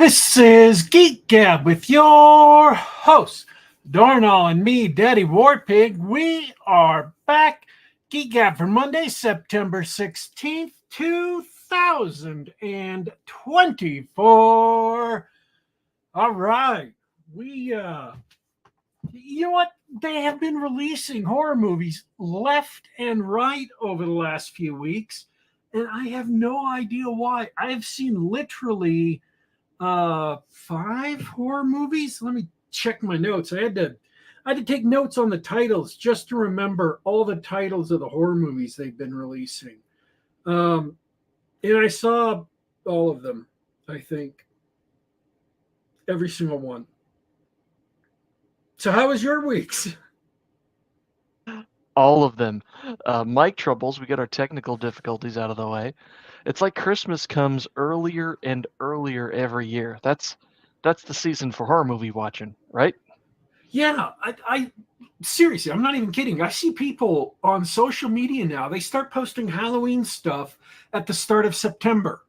This is Geek Gab with your host, Darnall, and me, Daddy Warpig. We are back. Geek Gab for Monday, September 16th, 2024. All right. You know what? They have been releasing horror movies left and right over the last few weeks, and I have no idea why. I have seen literally five horror movies. Let me check my notes. I had to take notes on the titles just to remember all the titles of the horror movies they've been releasing. um and I saw all of them. I think every single one. So how was your weeks? All of them. Mic troubles, we got our technical difficulties out of the way. It's like Christmas comes earlier and earlier every year. That's the season for horror movie watching, right? Yeah, I seriously, I'm not even kidding. I see people on social media now, they start posting Halloween stuff at the start of September,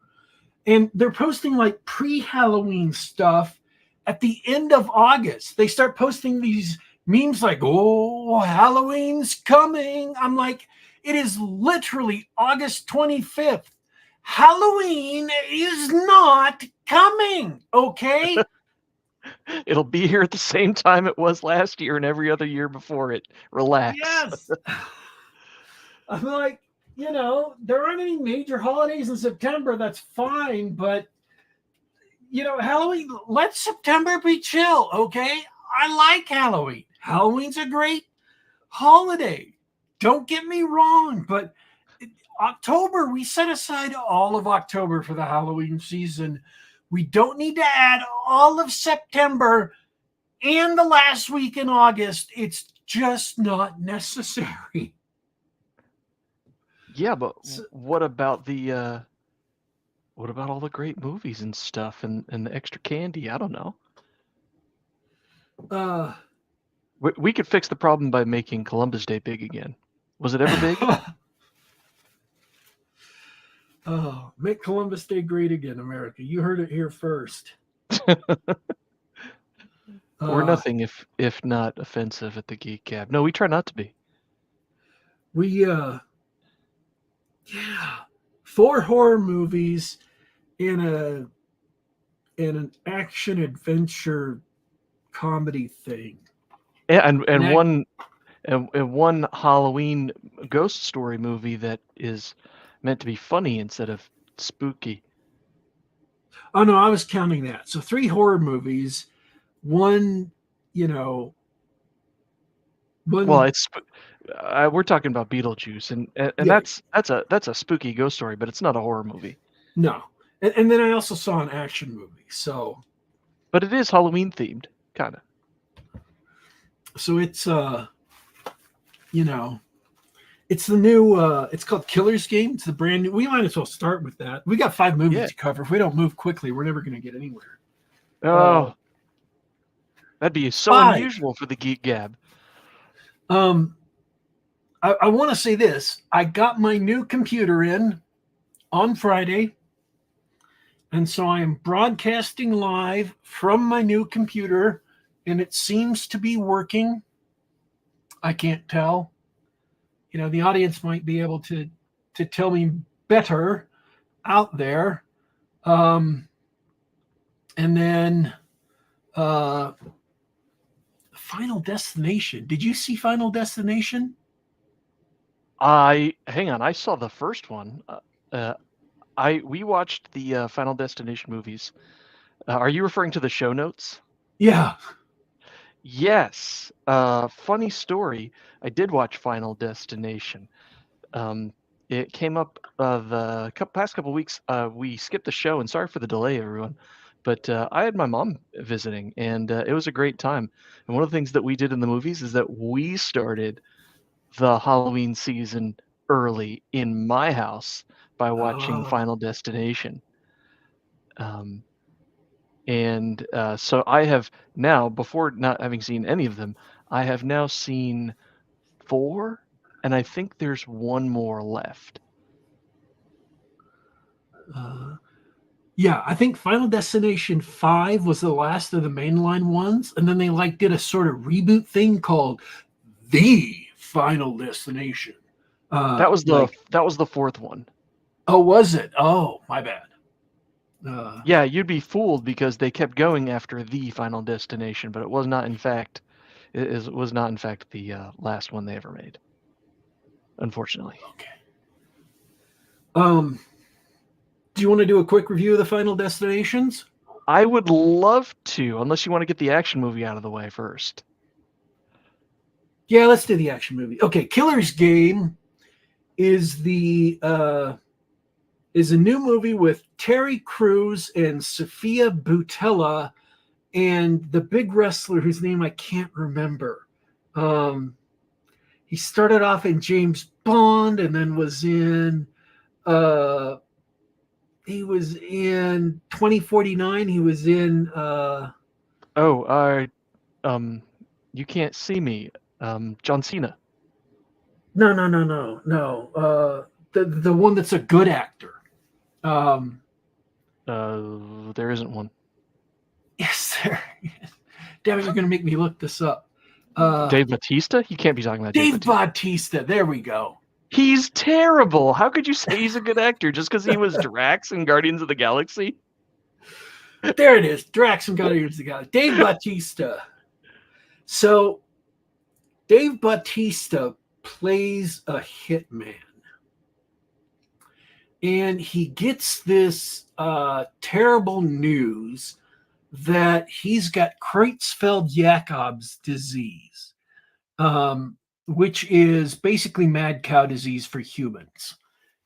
and they're posting like pre-Halloween stuff at the end of August. They start posting these memes like, "Oh, Halloween's coming." I'm like, it is literally August 25th. Halloween is not coming, okay? It'll be here at the same time it was last year and every other year before it. Relax. Yes. I'm like, there aren't any major holidays in September. That's fine, but Halloween, let September be chill, okay? I like Halloween. Halloween's a great holiday. Don't get me wrong, but October, we set aside all of October for the Halloween season. We don't need to add all of September and the last week in August. It's just not necessary. Yeah, but So, what about all the great movies and stuff and the extra candy? I don't know. uh, We could fix the problem by making Columbus Day big again. Was it ever big? oh, make Columbus Day great again, America. You heard it here first. We're Uh, nothing if not offensive at the Geek Gab. No, we try not to be. we yeah, four horror movies in an action adventure comedy thing. And And I, one Halloween ghost story movie that is meant to be funny instead of spooky. oh no, I was counting that. So three horror movies, one, you know, Well, one, we're talking about Beetlejuice, and yeah, that's a spooky ghost story, but it's not a horror movie. no. And then I also saw an action movie. But it is Halloween themed, kind of. So it's you know, it's the new it's called Killer's Game. It's the brand new. We might as well start with that. We got five movies Yeah. to cover. If we don't move quickly, we're never going to get anywhere. Uh Oh, that'd be so Five. unusual for the Geek Gab. Um I want to say this. I got my new computer in on Friday, and so I am broadcasting live from my new computer, and it seems to be working. I can't tell. The audience might be able to tell me better out there. Um, and then uh, Final Destination. Did you see Final Destination? I hang on. I saw the first one. Uh, we watched the Final Destination movies. Are you referring to the show notes? Yeah. Yes. Funny story. I did watch Final Destination. Um, it came up past couple weeks. We skipped the show, and sorry for the delay, everyone. But I had my mom visiting, and it was a great time. And one of the things that we did in the movies is that we started the Halloween season early in my house by watching Oh, Final Destination. Um, and so I have now, before not having seen any of them, I have now seen four, and I think there's one more left. uh, Yeah, I think Final Destination 5 was the last of the mainline ones, and then they like did a sort of reboot thing called The Final Destination. Like, That was the fourth one. oh, was it? Oh, my bad. Uh, Yeah, you'd be fooled because they kept going after the Final Destination, but it was not in fact the last one they ever made. Unfortunately. okay. Um, do you want to do a quick review of the Final Destinations? I would love to, unless you want to get the action movie out of the way first. Yeah, let's do the action movie. Okay, Killer's Game is is a new movie with Terry Crews and Sophia Boutella and the big wrestler whose name I can't remember. Um, he started off in James Bond and then uh, was in 2049. He was in Oh, um, You Can't See Me, John Cena. no. The one that's a good actor. Um, There isn't one. yes, there. Damn it, you're going to make me look this up. Dave Bautista? You can't be talking about Dave Bautista. Bautista. There we go. He's terrible. How could you say he's a good actor just because he was Drax in Guardians of the Galaxy? There it is. Drax and Guardians of the Galaxy. Dave Bautista. So, Dave Bautista plays a hitman. And he gets this terrible news that he's got Creutzfeldt-Jakob's disease, which is basically mad cow disease for humans.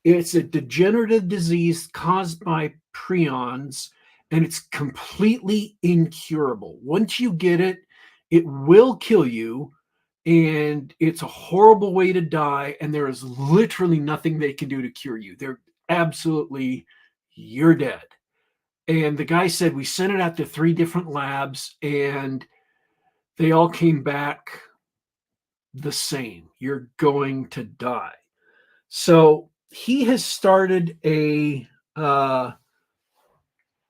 It's a degenerative disease caused by prions, and it's completely incurable. Once you get it, it will kill you, and it's a horrible way to die, and there is literally nothing they can do to cure you. They're absolutely, you're dead. And the guy said, we sent it out to 3 different labs, and they all came back the same. You're going to die. So he has started a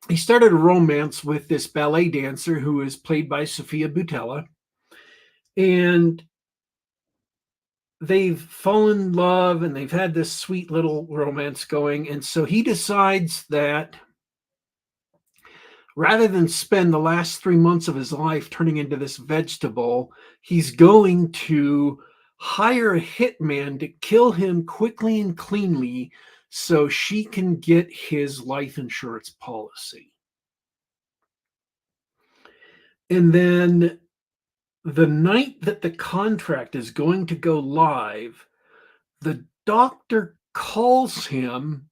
romance with this ballet dancer who is played by Sophia Boutella, and they've fallen in love and they've had this sweet little romance going. And so he decides that rather than spend the last 3 months of his life turning into this vegetable, he's going to hire a hitman to kill him quickly and cleanly so she can get his life insurance policy. And then the night that the contract is going to go live, the doctor calls him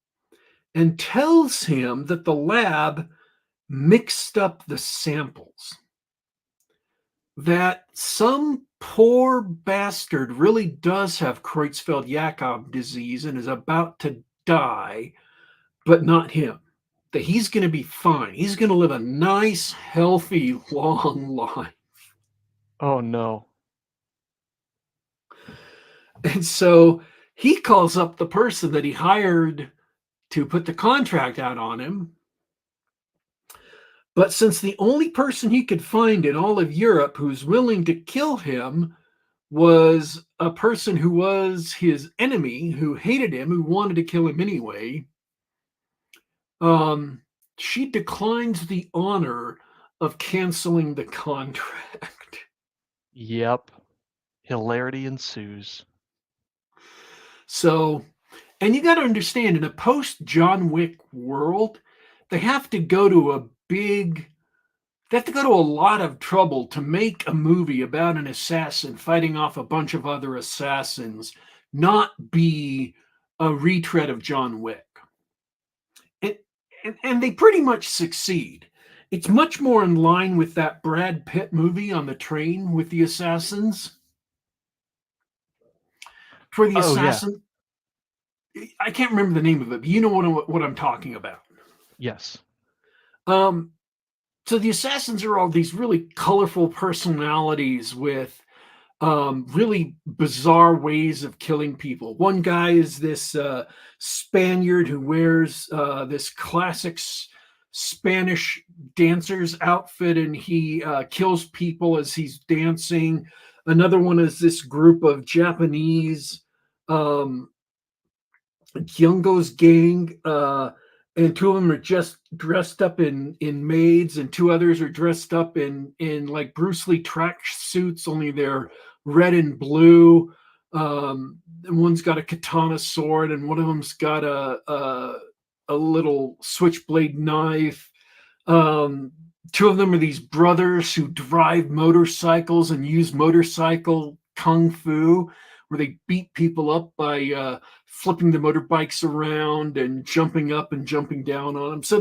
and tells him that the lab mixed up the samples. That some poor bastard really does have Creutzfeldt-Jakob disease and is about to die, but not him. That he's going to be fine. He's going to live a nice, healthy, long life. Oh no. And so he calls up the person that he hired to put the contract out on him. But since the only person he could find in all of Europe who's willing to kill him was a person who was his enemy, who hated him, who wanted to kill him anyway, she declines the honor of canceling the contract. Yep. Hilarity ensues. So, and you got to understand, in a post John Wick world, they have to go to a lot of trouble to make a movie about an assassin fighting off a bunch of other assassins, not be a retread of John Wick. And they pretty much succeed. It's much more in line with that Brad Pitt movie on the train with the assassins. For the assassin, I can't remember the name of it, but you know what I'm talking about. Yes. So the assassins are all these really colorful personalities with really bizarre ways of killing people. One guy is this Spaniard who wears this classic Spanish dancer's outfit, and he kills people as he's dancing. Another one is this group of Japanese um, Kyungo's gang, and two of them are just dressed up in maids, and two others are dressed up in like Bruce Lee track suits, only they're red and blue. And one's got a katana sword, and one of them's got a little switchblade knife. Um, Two of them are these brothers who drive motorcycles and use motorcycle kung fu, where they beat people up by flipping the motorbikes around and jumping up and jumping down on them. So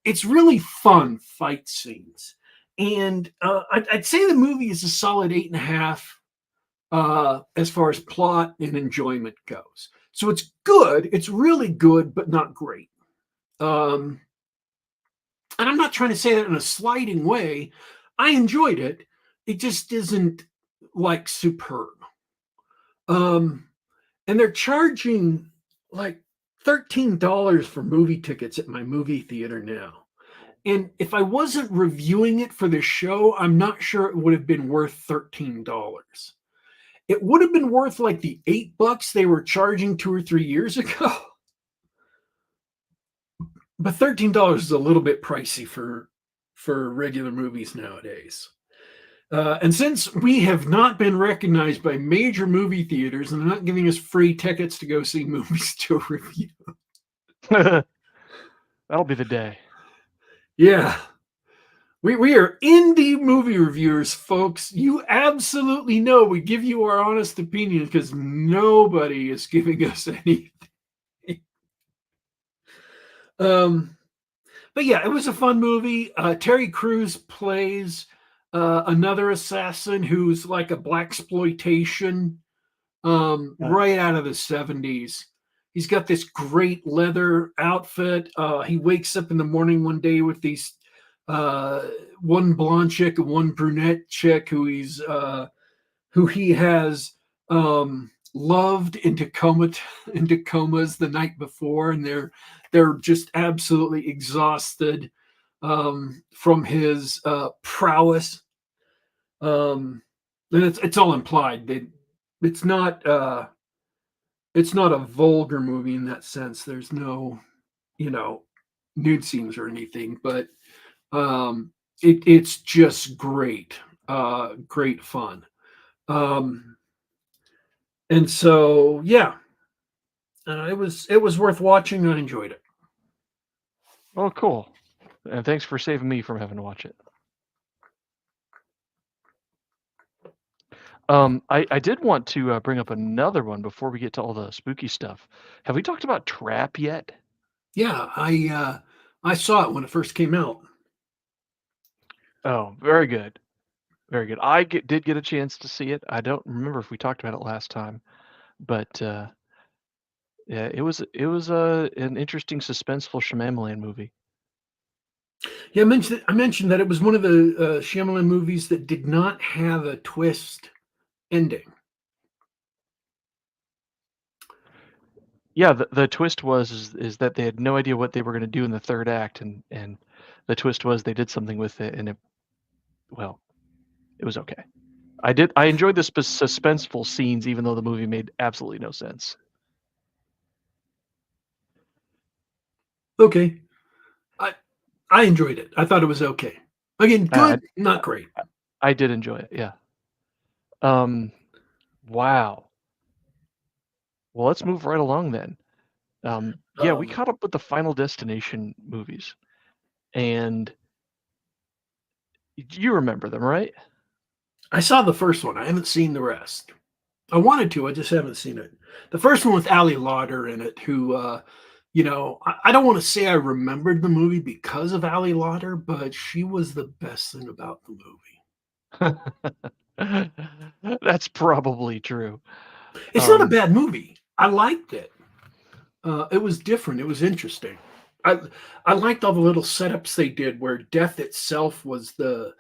it's really fun fight scenes, and I'd say the movie is a solid 8.5 as far as plot and enjoyment goes. So it's good. It's really good, but not great. Um, and I'm not trying to say that in a slighting way. I enjoyed it. It just isn't like superb. Um, and they're charging like $13 for movie tickets at my movie theater now. And if I wasn't reviewing it for the show, I'm not sure it would have been worth $13. It would have been worth like the $8 they were charging 2 or 3 years ago. But $13 is a little bit pricey for regular movies nowadays. And since we have not been recognized by major movie theaters and they're not giving us free tickets to go see movies to review, That'll be the day. yeah, we are indie movie reviewers, folks. You absolutely know we give you our honest opinion because nobody is giving us anything. But yeah, it was a fun movie. Terry Crews plays another assassin who's like a blaxploitation right out of the 70s. He's got this great leather outfit. He wakes up in the morning one day with these one blonde chick and one brunette chick who he has loved into comas the night before, and they're just absolutely exhausted from his prowess. And it's all implied. It's not it's not a vulgar movie in that sense. There's no, nude scenes or anything, but it's just great, great fun. Um, and so yeah, it was worth watching. I enjoyed it. Oh, cool. And thanks for saving me from having to watch it. I did want to bring up another one before we get to all the spooky stuff. Have we talked about Trap yet? Yeah, I saw it when it first came out. Oh, very good. Very good. Did get a chance to see it. I don't remember if we talked about it last time, but yeah, it was an interesting suspenseful Shyamalan movie. Yeah, I mentioned that it was one of the Shyamalan movies that did not have a twist ending. Yeah, the twist is that they had no idea what they were going to do in the third act, and the twist was they did something with it, and it was okay. I enjoyed the suspenseful scenes, even though the movie made absolutely no sense. Okay, I enjoyed it. I thought it was okay. Again, Uh, good, not great. I did enjoy it. Yeah. Um, wow. Well, let's move right along then. Yeah, we Um, caught up with the Final Destination movies, and you remember them, right? I saw the first one. I haven't seen the rest. I wanted to. I just haven't seen it. The first one with Ali Lauder in it, who, I don't want to say I remembered the movie because of Ali Lauder, but she was the best thing about the movie. That's probably true. It's not a bad movie. I liked it. It was different. It was interesting. I I liked all the little setups they did where death itself was the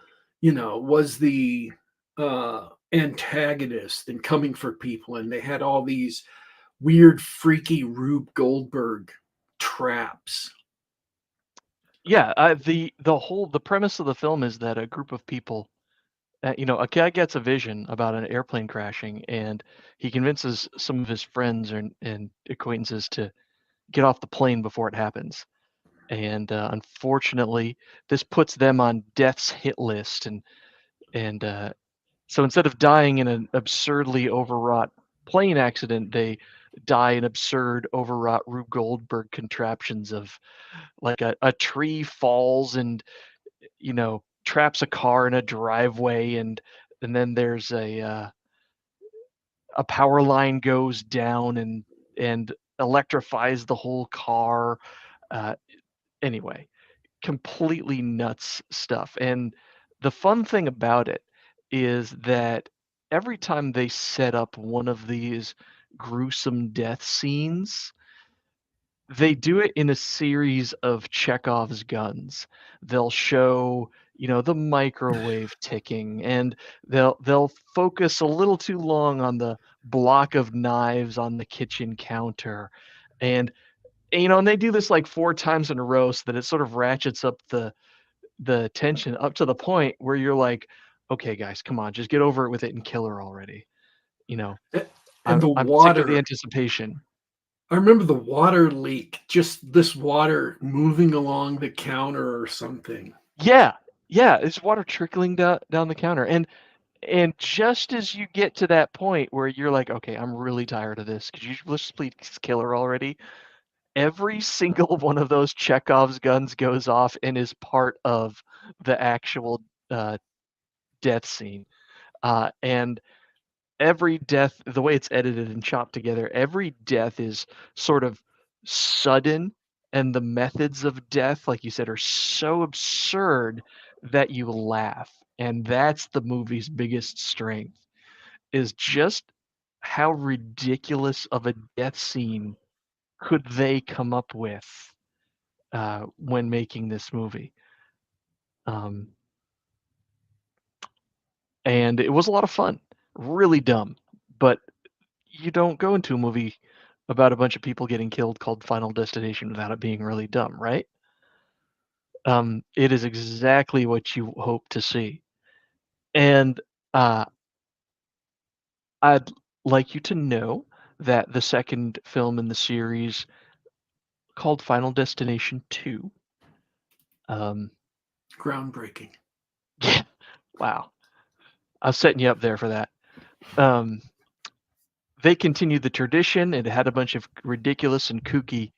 antagonist and coming for people, and they had all these weird, freaky Rube Goldberg traps. Yeah, the premise of the film is that a group of people, a guy gets a vision about an airplane crashing, and he convinces some of his friends and acquaintances to get off the plane before it happens. And unfortunately, this puts them on death's hit list, and so instead of dying in an absurdly overwrought plane accident, they die in absurd, overwrought Rube Goldberg contraptions of like a tree falls and traps a car in a driveway, and then there's a power line goes down and electrifies the whole car. Uh, anyway, completely nuts stuff. And the fun thing about it is that every time they set up one of these gruesome death scenes, they do it in a series of Chekhov's guns. They'll show, the microwave ticking, and they'll focus a little too long on the block of knives on the kitchen counter. And and they do this like 4 times in a row so that it sort of ratchets up the tension up to the point where you're like, okay, guys, come on, just get over it with it and kill her already. You know, And the I'm sick of the water. anticipation. I remember the water leak, just this water moving along the counter or something. Yeah, yeah, it's water trickling down the counter, and just as you get to that point where you're like, okay, I'm really tired of this. Could you just please kill her already? Every single one of those Chekhov's guns goes off and is part of the actual death scene. And every death, the way it's edited and chopped together, every death is sort of sudden, and the methods of death, like you said, are so absurd that you laugh. And that's the movie's biggest strength, is just how ridiculous of a death scene could they come up with when making this movie. Um, and it was a lot of fun. Really dumb, but you don't go into a movie about a bunch of people getting killed called Final Destination without it being really dumb, right? It is exactly what you hope to see. And uh, I'd like you to know that the second film in the series, called Final Destination 2, um, Groundbreaking. yeah, wow, I was setting you up there for that. Um, they continued the tradition. It had a bunch of ridiculous and kooky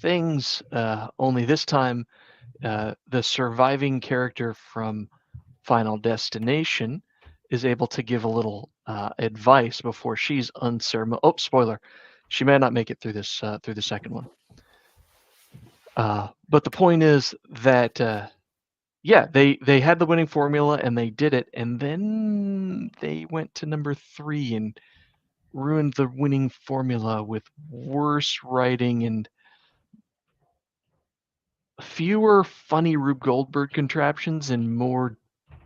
things, only this time the surviving character from Final Destination is able to give a little advice before she's unceremonious. Oh, spoiler! She may not make it through the second one. But the point is that yeah, they had the winning formula and they did it, and then they went to number 3 and ruined the winning formula with worse writing and fewer funny Rube Goldberg contraptions and more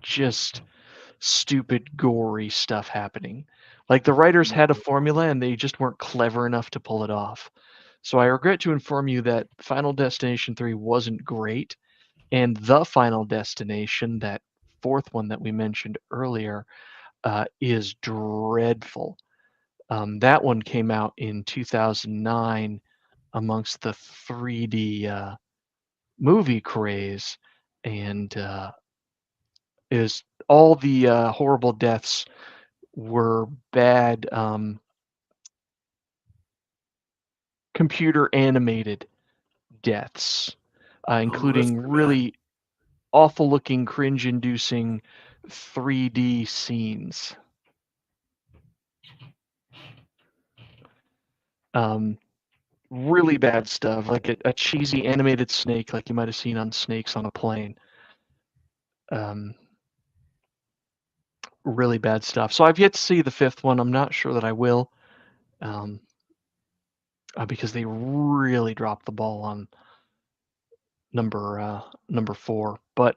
just stupid, gory stuff happening. Like the writers had a formula and they just weren't clever enough to pull it off. So I regret to inform you that Final Destination 3 wasn't great, and The Final Destination, that fourth one that we mentioned earlier, is dreadful. That one came out in 2009 amongst the 3D movie craze, and is all the horrible deaths were bad computer animated deaths, Oh, that's including too bad. really awful looking, cringe inducing 3D scenes. Um, really bad stuff, like a cheesy animated snake, like you might have seen on Snakes on a Plane. Um, really bad stuff. So I've yet to see the fifth one. I'm not sure that I will, um, because they really dropped the ball on number 4. But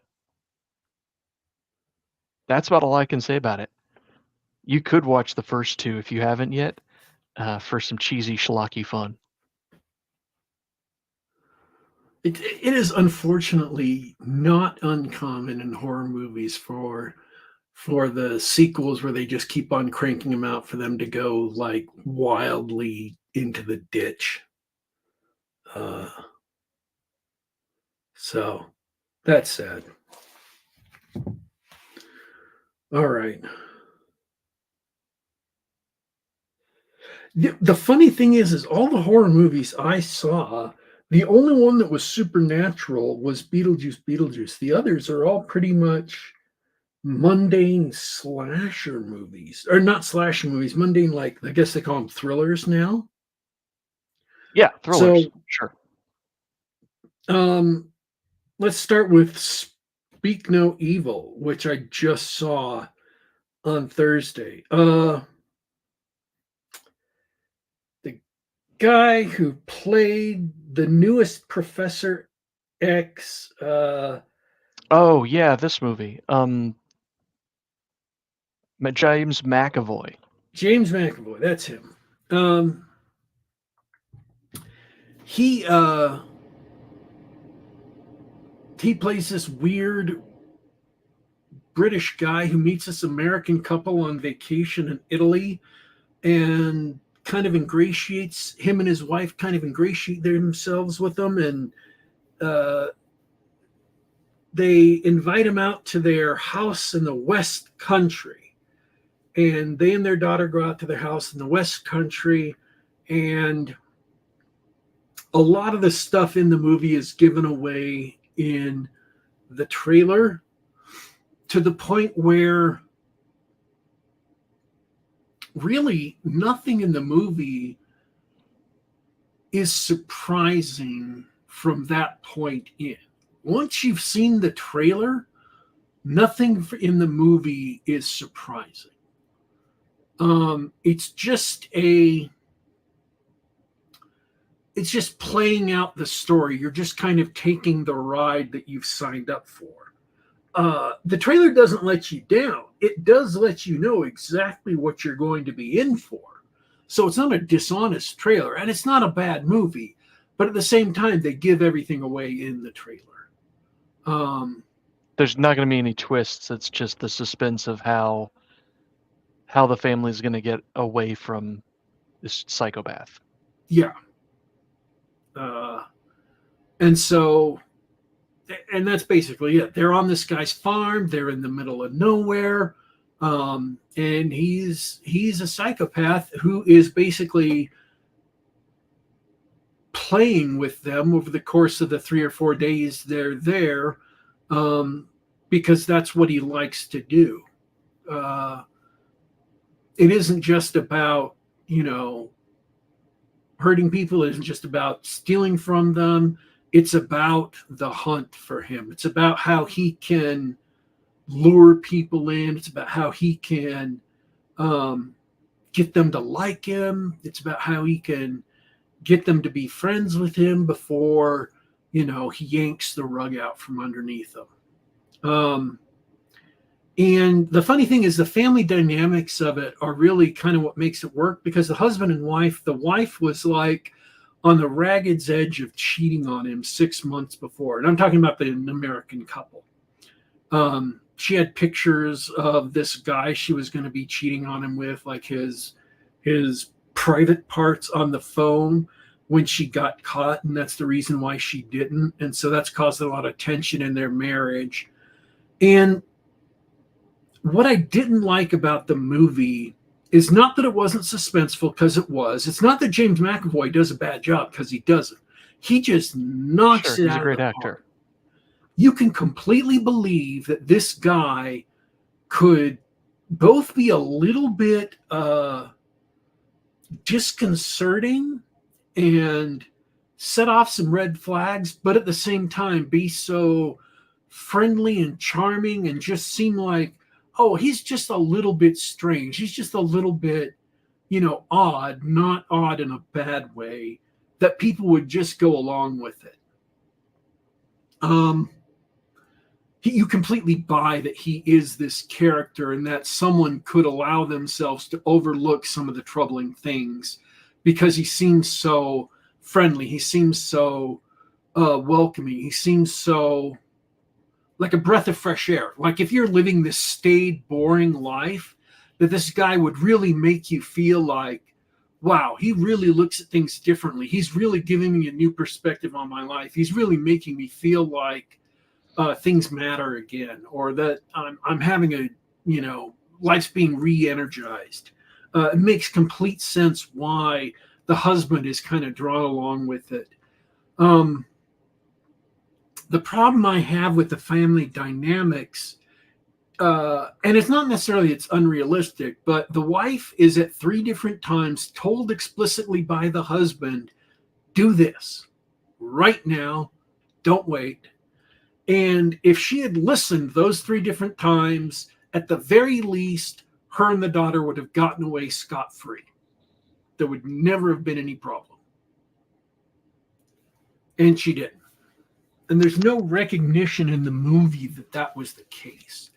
that's about all I can say about it. You could watch the first 2 if you haven't yet, for some cheesy schlocky fun. It is unfortunately not uncommon in horror movies for the sequels where they just keep on cranking them out for them to go like wildly into the ditch. Uh, so that's sad. All right. The funny thing is all the horror movies I saw, the only one that was supernatural was Beetlejuice. Beetlejuice. The others are all pretty much mundane slasher movies, or not slasher movies, mundane, like I guess they call them thrillers now. Yeah, thrillers. So Sure. um, let's start with Speak No Evil, which I just saw on Thursday. The guy who played the newest Professor X, Oh yeah, this movie. James McAvoy. James McAvoy, that's him. Um, he uh, he plays this weird British guy who meets this American couple on vacation in Italy and kind of ingratiates him and his wife kind of ingratiate themselves with them, and uh, they invite him out to their house in the West Country, and they and their daughter go out to their house in the West Country, and a lot of the stuff in the movie is given away in the trailer to the point where really nothing in the movie is surprising from that point in. Once you've seen the trailer, nothing in the movie is surprising. It's just playing out the story. You're just kind of taking the ride that you've signed up for. The trailer doesn't let you down. It does let you know exactly what you're going to be in for. So it's not a dishonest trailer, and it's not a bad movie. But at the same time, they give everything away in the trailer. There's not going to be any twists. It's just the suspense of how the family is going to get away from this psychopath. Yeah. And so, and that's basically it. They're on this guy's farm. They're in the middle of nowhere. And he's a psychopath who is basically playing with them over the course of the 3 or 4 days they're there, because that's what he likes to do. It isn't just about, hurting people. It isn't just about stealing from them. It's about the hunt for him. It's about how he can lure people in. It's about how he can get them to like him. It's about how he can get them to be friends with him before, he yanks the rug out from underneath them. And the funny thing is the family dynamics of it are really kind of what makes it work, because the husband and wife, the wife was like on the ragged's edge of cheating on him 6 months before. And I'm talking about an American couple. She had pictures of this guy she was going to be cheating on him with, like his private parts on the phone when she got caught. And that's the reason why she didn't. And so that's caused a lot of tension in their marriage. And what I didn't like about the movie is not that it wasn't suspenseful, because it was. It's not that James McAvoy does a bad job, because he doesn't. He just knocks it out. He's a great actor. You can completely believe that this guy could both be a little bit disconcerting and set off some red flags, but at the same time be so friendly and charming and just seem like, oh, he's just a little bit strange. He's just a little bit, odd, not odd in a bad way, that people would just go along with it. You completely buy that he is this character and that someone could allow themselves to overlook some of the troubling things because he seems so friendly. He seems so welcoming. He seems so like a breath of fresh air. Like if you're living this staid, boring life, that this guy would really make you feel like, wow, he really looks at things differently. He's really giving me a new perspective on my life. He's really making me feel like things matter again, or that I'm having a, life's being re-energized. It makes complete sense why the husband is kind of drawn along with it. The problem I have with the family dynamics, and it's not necessarily it's unrealistic, but the wife is at 3 different times told explicitly by the husband, do this right now, don't wait. And if she had listened those 3 different times, at the very least, her and the daughter would have gotten away scot-free. There would never have been any problem. And she didn't. And there's no recognition in the movie that that was the case.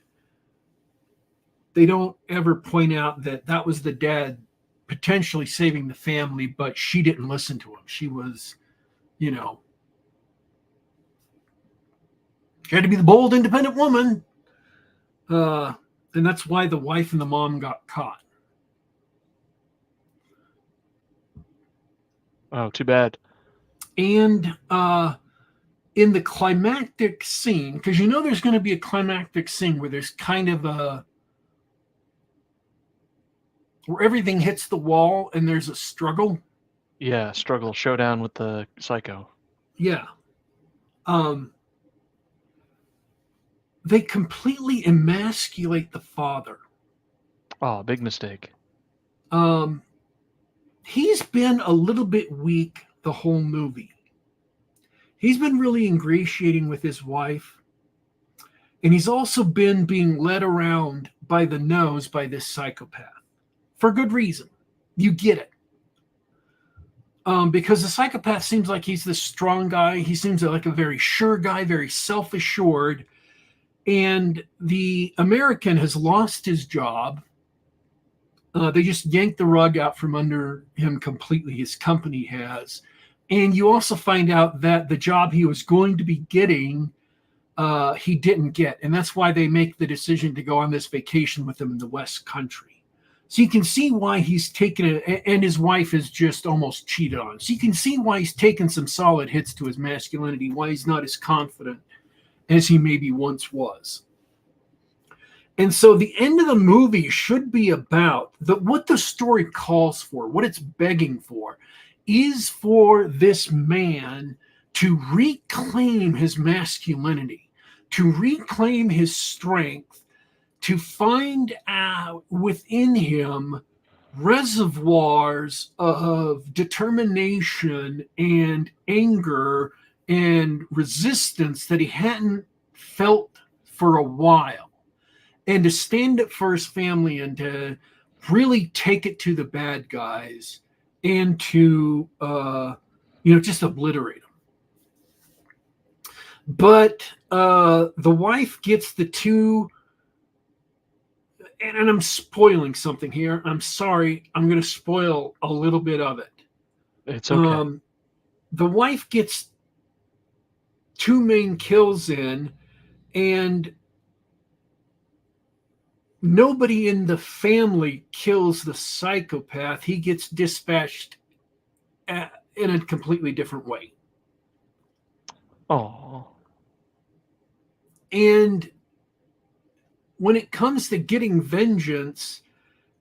They don't ever point out that that was the dad potentially saving the family, but she didn't listen to him. She was, she had to be the bold, independent woman. And that's why the wife and the mom got caught. Oh, too bad. And in the climactic scene, because there's going to be a climactic scene where there's kind of where everything hits the wall and there's a struggle. Yeah, struggle, showdown with the psycho. Yeah. They completely emasculate the father. Oh, big mistake. He's been a little bit weak the whole movie. He's been really ingratiating with his wife. And he's also been being led around by the nose by this psychopath. For good reason. You get it. Because the psychopath seems like he's this strong guy. He seems like a very sure guy, very self-assured. And the American has lost his job. They just yanked the rug out from under him completely. His company has. And you also find out that the job he was going to be getting, he didn't get. And that's why they make the decision to go on this vacation with him in the West Country. So you can see why he's taken it, and his wife is just almost cheated on. So you can see why he's taken some solid hits to his masculinity, why he's not as confident as he maybe once was. And so the end of the movie should be about what the story calls for, what it's begging for, is for this man to reclaim his masculinity, to reclaim his strength, to find out within him reservoirs of determination and anger and resistance that he hadn't felt for a while, and to stand up for his family and to really take it to the bad guys and to just obliterate them. But the wife gets the 2, and I'm spoiling something here. I'm sorry. I'm going to spoil a little bit of it. It's okay. The wife gets 2 main kills in, and nobody in the family kills the psychopath. He gets dispatched in a completely different way. Oh. And when it comes to getting vengeance,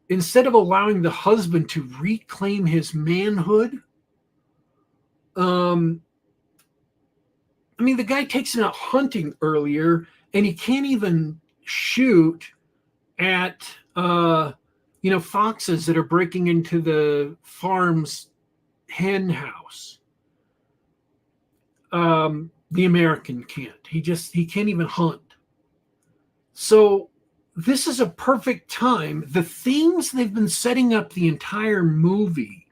instead of allowing the husband to reclaim his manhood, the guy takes him out hunting earlier, and he can't even shoot at foxes that are breaking into the farm's hen house. The American can't. He can't even hunt. So this is a perfect time. The themes they've been setting up the entire movie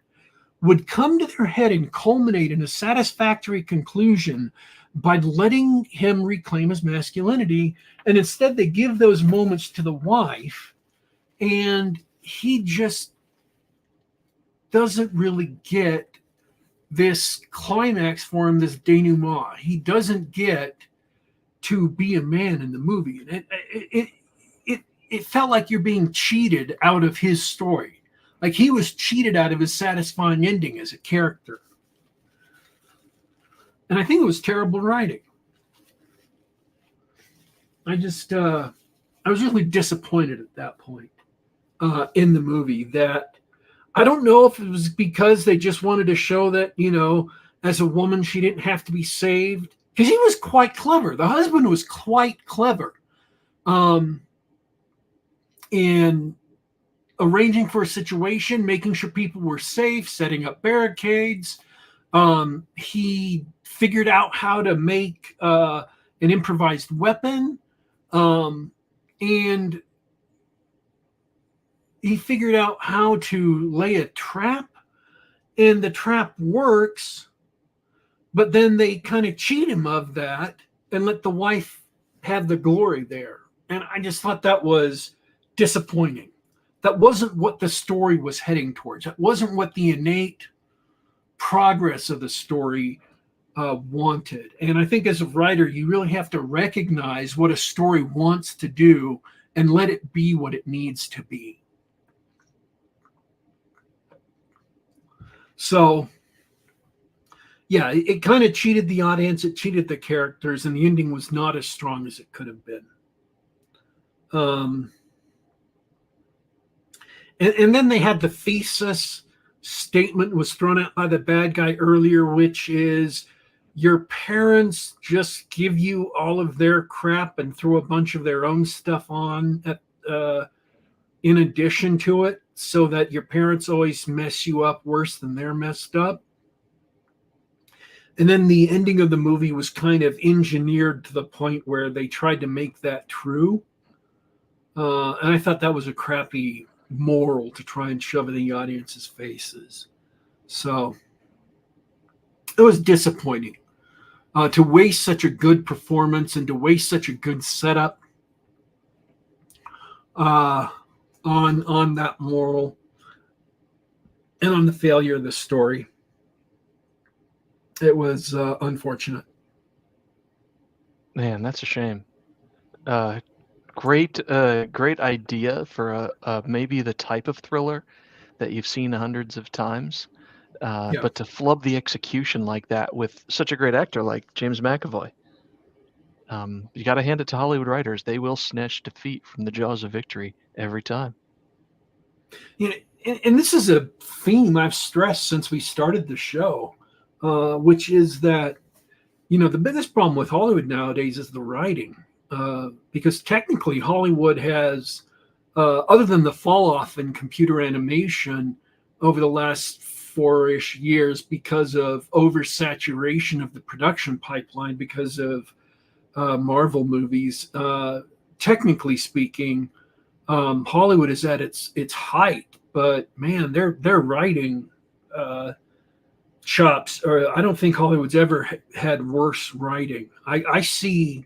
would come to their head and culminate in a satisfactory conclusion by letting him reclaim his masculinity. And instead they give those moments to the wife, and he just doesn't really get this climax for him, this denouement. He doesn't get to be a man in the movie. And it felt like you're being cheated out of his story. Like he was cheated out of his satisfying ending as a character. And I think it was terrible writing. I was really disappointed at that point in the movie. That I don't know if it was because they just wanted to show that, as a woman, she didn't have to be saved. Because he was quite clever. The husband was quite clever in arranging for a situation, making sure people were safe, setting up barricades. He figured out how to make an improvised weapon. And he figured out how to lay a trap, and the trap works, but then they kind of cheat him of that and let the wife have the glory there. And I just thought that was disappointing. That wasn't what the story was heading towards. That wasn't what the innate progress of the story wanted. And I think as a writer, you really have to recognize what a story wants to do and let it be what it needs to be. So, yeah, it kind of cheated the audience, it cheated the characters, and the ending was not as strong as it could have been. And then they had the thesis statement was thrown out by the bad guy earlier, which is your parents just give you all of their crap and throw a bunch of their own stuff on in addition to it, so that your parents always mess you up worse than they're messed up. And then the ending of the movie was kind of engineered to the point where they tried to make that true. And I thought that was a crappy moral to try and shove in the audience's faces. So it was disappointing to waste such a good performance and to waste such a good setup on that moral and on the failure of the story. It was unfortunate. Man, that's a shame. Great idea for maybe the type of thriller that you've seen hundreds of times. Yeah. But to flub the execution like that with such a great actor like James McAvoy, you got to hand it to Hollywood writers. They will snatch defeat from the jaws of victory every time. Yeah, and this is a theme I've stressed since we started the show, which is that, the biggest problem with Hollywood nowadays is the writing. Because technically Hollywood has, other than the fall off in computer animation over the last 4-ish years because of oversaturation of the production pipeline because of Marvel movies, technically speaking, Hollywood is at its height. But man, their writing chops, or I don't think Hollywood's ever had worse writing. I see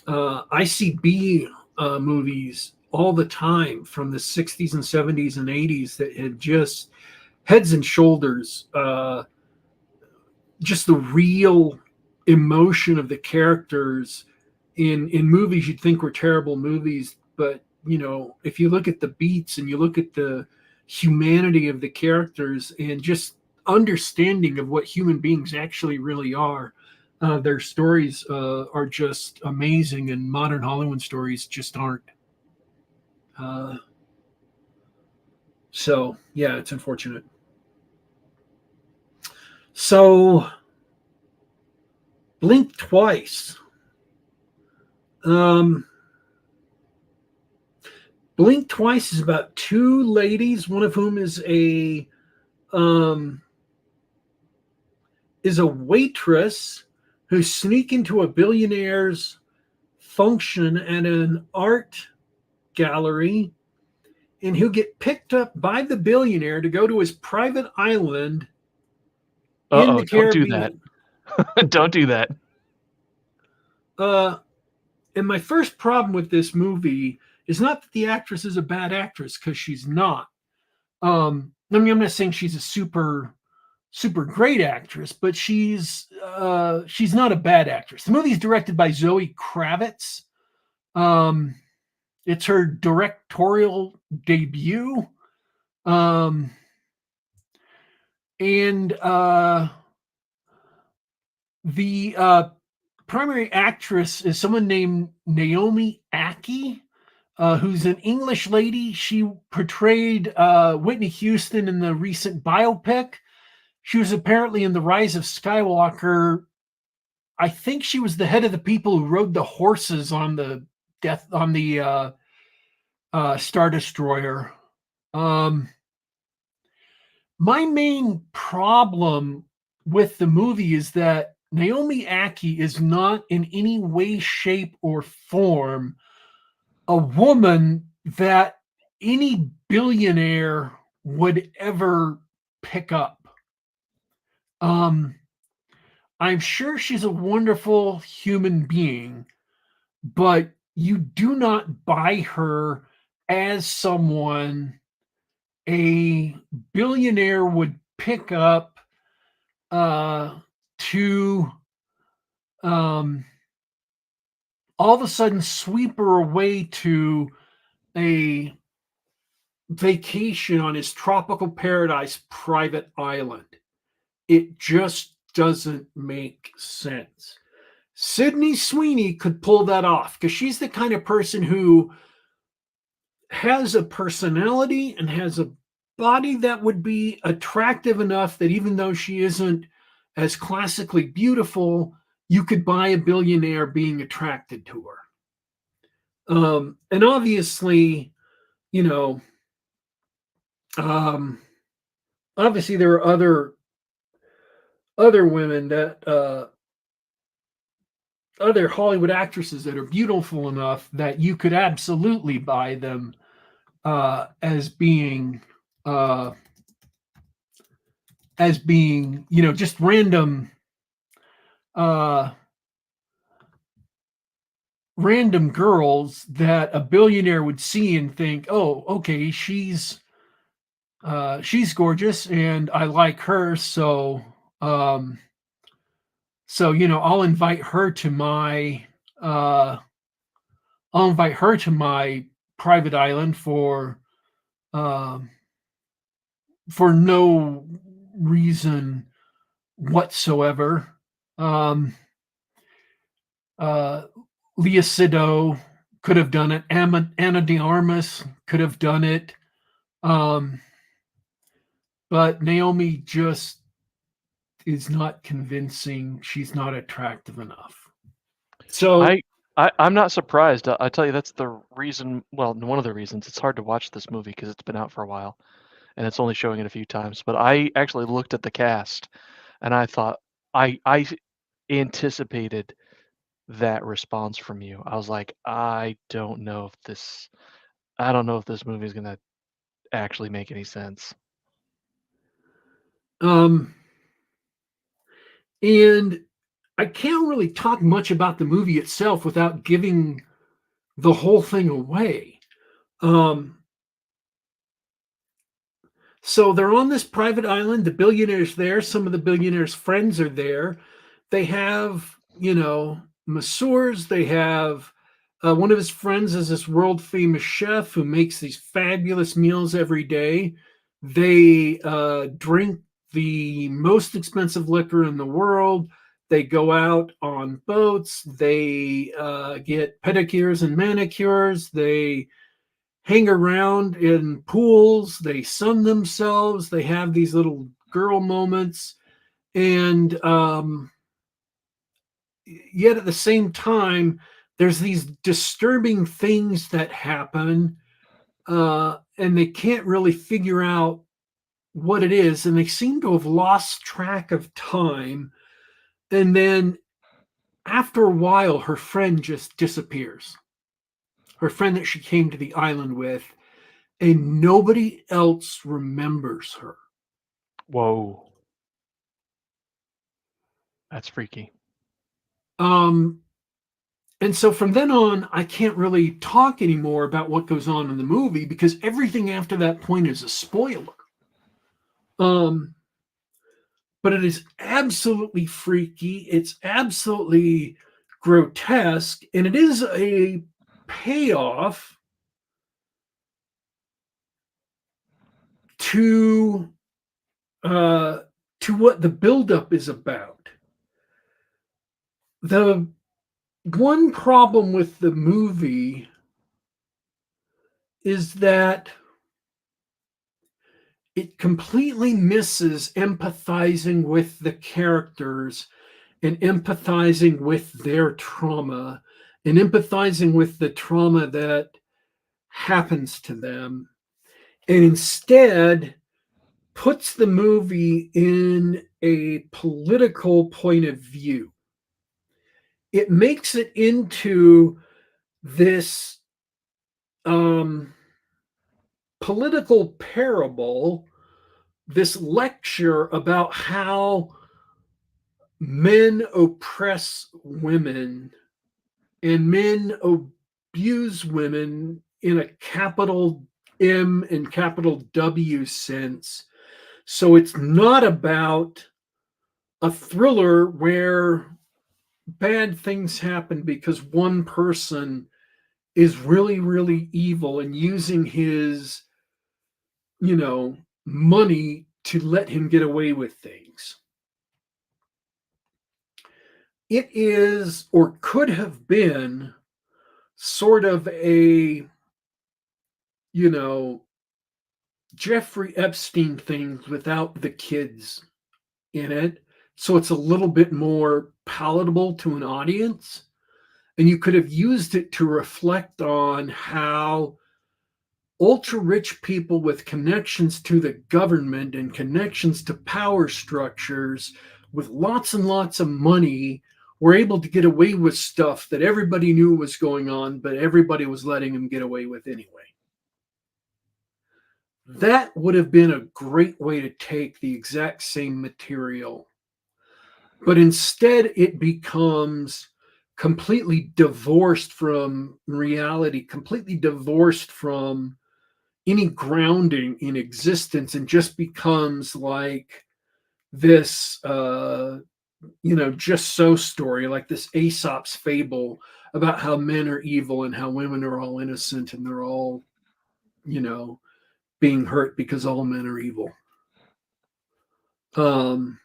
B movies all the time from the 60s and 70s and 80s that had just heads and shoulders, just the real emotion of the characters in movies you'd think were terrible movies. But, if you look at the beats and you look at the humanity of the characters and just understanding of what human beings actually really are, their stories are just amazing, and modern Hollywood stories just aren't. So, yeah, it's unfortunate. So, Blink Twice. Blink Twice is about two ladies, one of whom is a waitress who sneak into a billionaire's function at an art gallery and who get picked up by the billionaire to go to his private island in the Caribbean. Don't do that. And my first problem with this movie is not that the actress is a bad actress, because she's not. I'm not saying she's a super super great actress, but she's not a bad actress. The movie is directed by Zoe Kravitz. Um, it's her directorial debut. Um, and the primary actress is someone named Naomi Ackie, who's an English lady. She portrayed Whitney Houston in the recent biopic. She was apparently in The Rise of Skywalker. I think she was the head of the people who rode the horses on the Star Destroyer. My main problem with the movie is that Naomi Ackie is not in any way, shape, or form a woman that any billionaire would ever pick up. I'm sure she's a wonderful human being, but you do not buy her as someone a billionaire would pick up to all of a sudden sweep her away to a vacation on his tropical paradise private island. It just doesn't make sense. Sydney Sweeney could pull that off because she's the kind of person who has a personality and has a body that would be attractive enough that even though she isn't as classically beautiful, you could buy a billionaire being attracted to her. And obviously, you know, obviously there are other women that other Hollywood actresses that are beautiful enough that you could absolutely buy them as being just random girls that a billionaire would see and think, oh, okay, she's gorgeous and I like her, so I'll invite her to my private island for no reason whatsoever. Leah Seydoux could have done it. Anna de Armas could have done it. But Naomi just is not convincing. She's not attractive enough. So I'm not surprised. I tell you, that's the reason. Well, one of the reasons it's hard to watch this movie because it's been out for a while, and it's only showing it a few times. But I actually looked at the cast, and I thought I anticipated that response from you. I was like, I don't know if this movie is gonna actually make any sense. And I can't really talk much about the movie itself without giving the whole thing away. So they're on this private island. The billionaire's there. Some of the billionaire's friends are there. They have, masseurs. They have one of his friends is this world famous chef who makes these fabulous meals every day. They drink the most expensive liquor in the world. They go out on boats. They get pedicures and manicures. They hang around in pools. They sun themselves. They have these little girl moments. And yet at the same time, there's these disturbing things that happen, and they can't really figure out what it is. And they seem to have lost track of time. And then after a while, her friend just disappears. Her friend that she came to the island with, and nobody else remembers her. Whoa. That's freaky. And so from then on, I can't really talk anymore about what goes on in the movie because everything after that point is a spoiler. but it is absolutely freaky. It's absolutely grotesque, and it is a payoff to uh, to what the buildup is about. The one problem with the movie is that it completely misses empathizing with the characters and empathizing with their trauma and empathizing with the trauma that happens to them, and instead puts the movie in a political point of view. It makes it into this um, political parable, this lecture about how men oppress women and men abuse women in a capital M and capital W sense. So it's not about a thriller where bad things happen because one person is really, really evil and using his, money to let him get away with things. It is, or could have been, sort of a, you know, Jeffrey Epstein thing without the kids in it. So it's a little bit more palatable to an audience. And you could have used it to reflect on how ultra rich people with connections to the government and connections to power structures with lots and lots of money were able to get away with stuff that everybody knew was going on, but everybody was letting them get away with anyway. That would have been a great way to take the exact same material, but instead it becomes completely divorced from reality, completely divorced from any grounding in existence, and just becomes like this just so story, like this Aesop's fable about how men are evil and how women are all innocent and they're all you know being hurt because all men are evil. um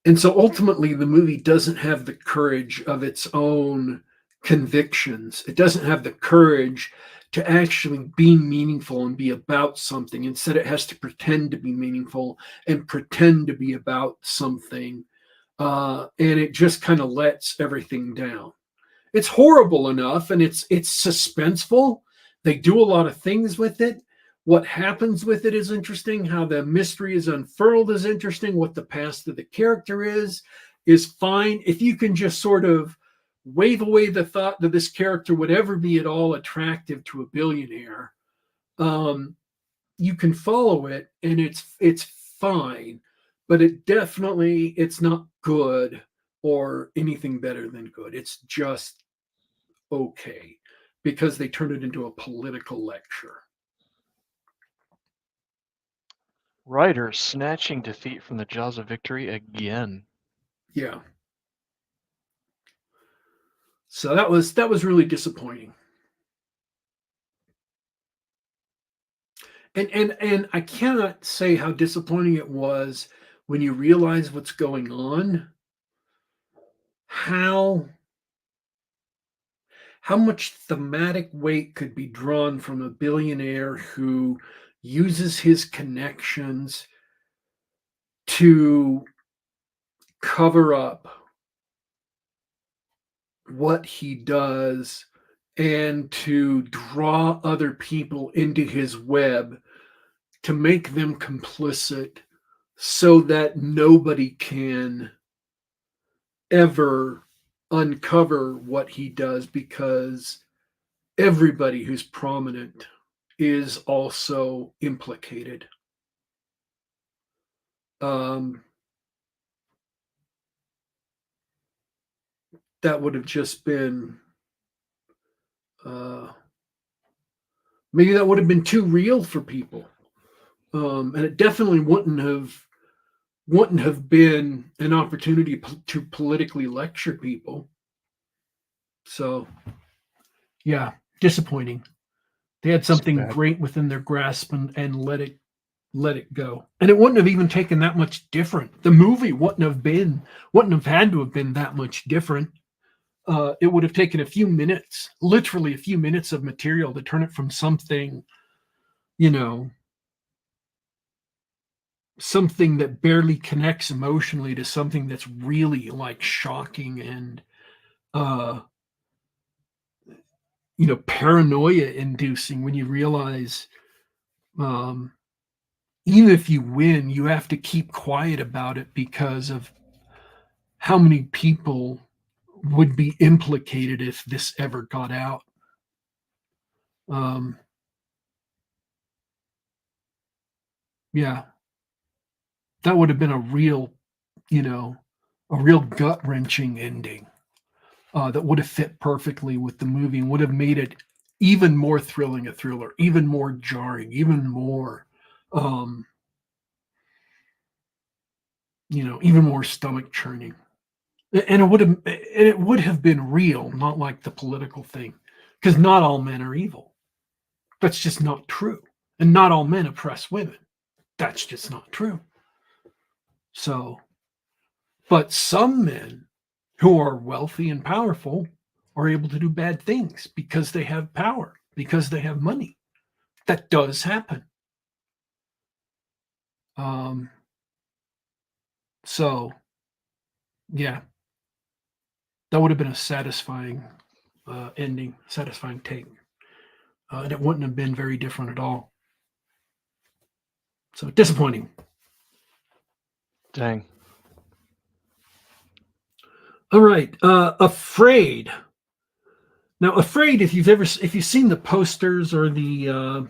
And so ultimately, the movie doesn't have the courage of its own convictions. It doesn't have the courage to actually be meaningful and be about something. Instead, it has to pretend to be meaningful and pretend to be about something. And it just kind of lets everything down. It's horrible enough, and it's suspenseful. They do a lot of things with it. What happens with it is interesting. How the mystery is unfurled is interesting. What the past of the character is fine. If you can just sort of wave away the thought that this character would ever be at all attractive to a billionaire, um, you can follow it, and it's fine. But it's not good or anything better than good. It's just okay because they turn it into a political lecture. Writers snatching defeat from the jaws of victory again. Yeah. So that was really disappointing. And I cannot say how disappointing it was when you realize what's going on, how much thematic weight could be drawn from a billionaire who uses his connections to cover up what he does and to draw other people into his web to make them complicit so that nobody can ever uncover what he does because everybody who's prominent is also implicated. Um, that would have just been uh, maybe that would have been too real for people. And it definitely wouldn't have wouldn't have been an opportunity to politically lecture people. So, yeah, disappointing. They had something great within their grasp and let it go. And it wouldn't have even taken that much different. The movie wouldn't have had to have been that much different. It would have taken a few minutes, literally a few minutes of material to turn it from something, you know, something that barely connects emotionally to something that's really like shocking and paranoia inducing when you realize even if you win, you have to keep quiet about it because of how many people would be implicated if this ever got out. Um, yeah, that would have been a real gut wrenching ending that would have fit perfectly with the movie and would have made it even more thrilling a thriller, even more jarring, even more, even more stomach churning. And it would have been real, not like the political thing, because not all men are evil. That's just not true. And not all men oppress women. That's just not true. So, but some men who are wealthy and powerful are able to do bad things because they have power, because they have money. That does happen. Um, so, yeah, that would have been a satisfying ending, satisfying take. And it wouldn't have been very different at all. So disappointing. Dang. All right. Afraid. Now, Afraid, if you've seen the posters or the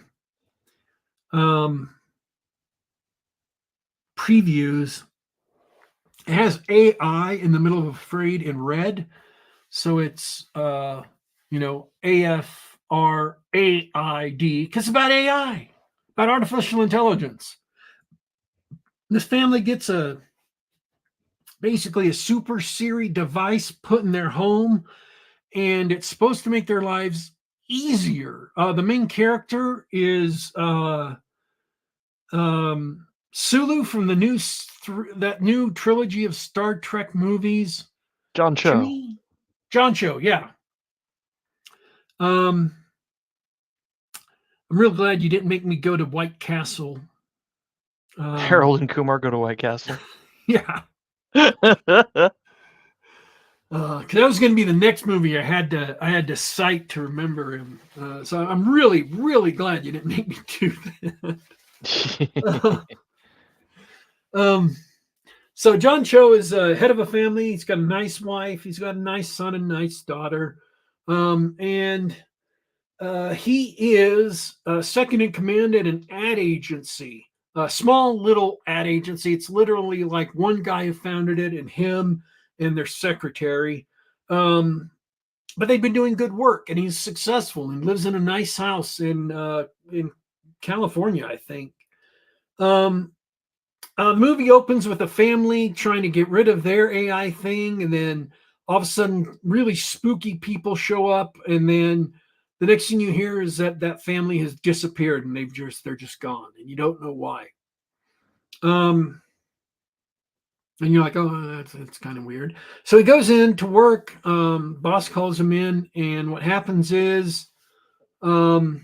previews, it has AI in the middle of Afraid in red. So it's AFRAID, because it's about AI, about artificial intelligence. This family gets basically a super Siri device put in their home, and it's supposed to make their lives easier. The main character is Sulu from that new trilogy of Star Trek movies. John Cho. John Cho, yeah. I'm real glad you didn't make me go to White Castle. Harold and Kumar go to White Castle. Yeah. Because that was going to be the next movie I had to cite to remember him. So I'm really, really glad you didn't make me do that. So John Cho is head of a family. He's got a nice wife. He's got a nice son and nice daughter. And he is second in command at an ad agency, a small little ad agency. It's literally like one guy who founded it and him and their secretary. But they've been doing good work, and he's successful and lives in a nice house in California, I think. The movie opens with a family trying to get rid of their AI thing, and then all of a sudden, really spooky people show up, and then the next thing you hear is that family has disappeared, and they're just gone, and you don't know why. And you're like, oh, that's kind of weird. So he goes in to work. Boss calls him in, and what happens is, they've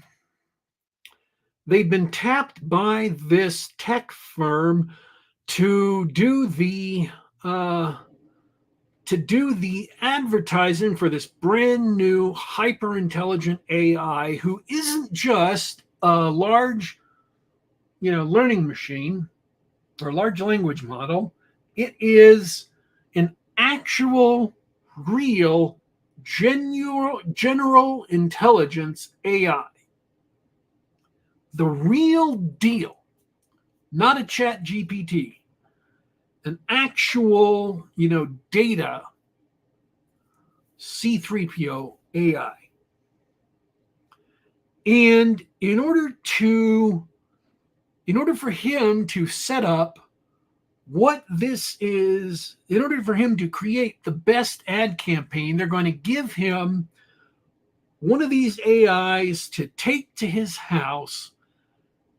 been tapped by this tech firm to do the advertising for this brand new hyper intelligent AI who isn't just a large, learning machine or a large language model. It is an actual, real, general intelligence AI. The real deal, not a chat GPT, an actual, data C3PO AI. And in order for him to set up what this is, in order for him to create the best ad campaign, they're going to give him one of these AIs to take to his house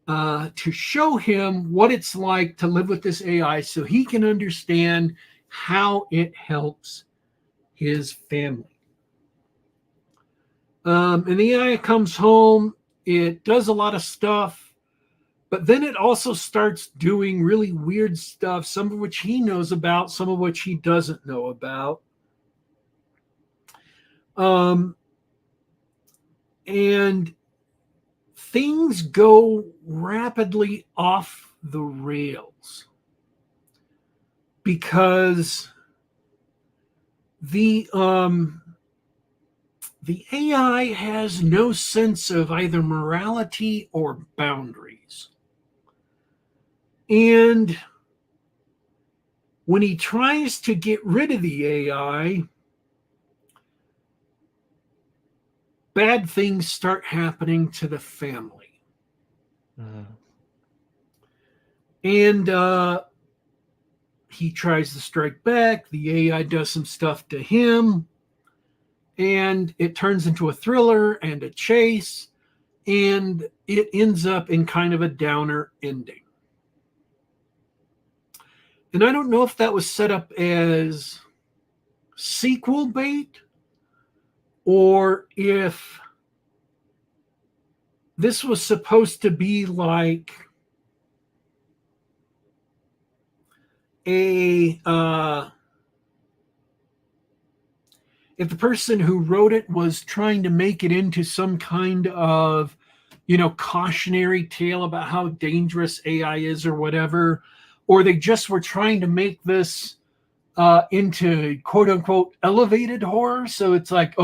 to show him what it's like to live with this AI so he can understand how it helps his family. And the AI comes home, it does a lot of stuff, but then it also starts doing really weird stuff, some of which he knows about, some of which he doesn't know about. And things go rapidly off the rails because the AI has no sense of either morality or boundaries. And when he tries to get rid of the AI, bad things start happening to the family. And he tries to strike back. The AI does some stuff to him. And it turns into a thriller and a chase. And it ends up in kind of a downer ending. And I don't know if that was set up as sequel bait or if this was supposed to be like if the person who wrote it was trying to make it into some kind of, cautionary tale about how dangerous AI is or whatever, or they just were trying to make this into quote unquote elevated horror. So it's like,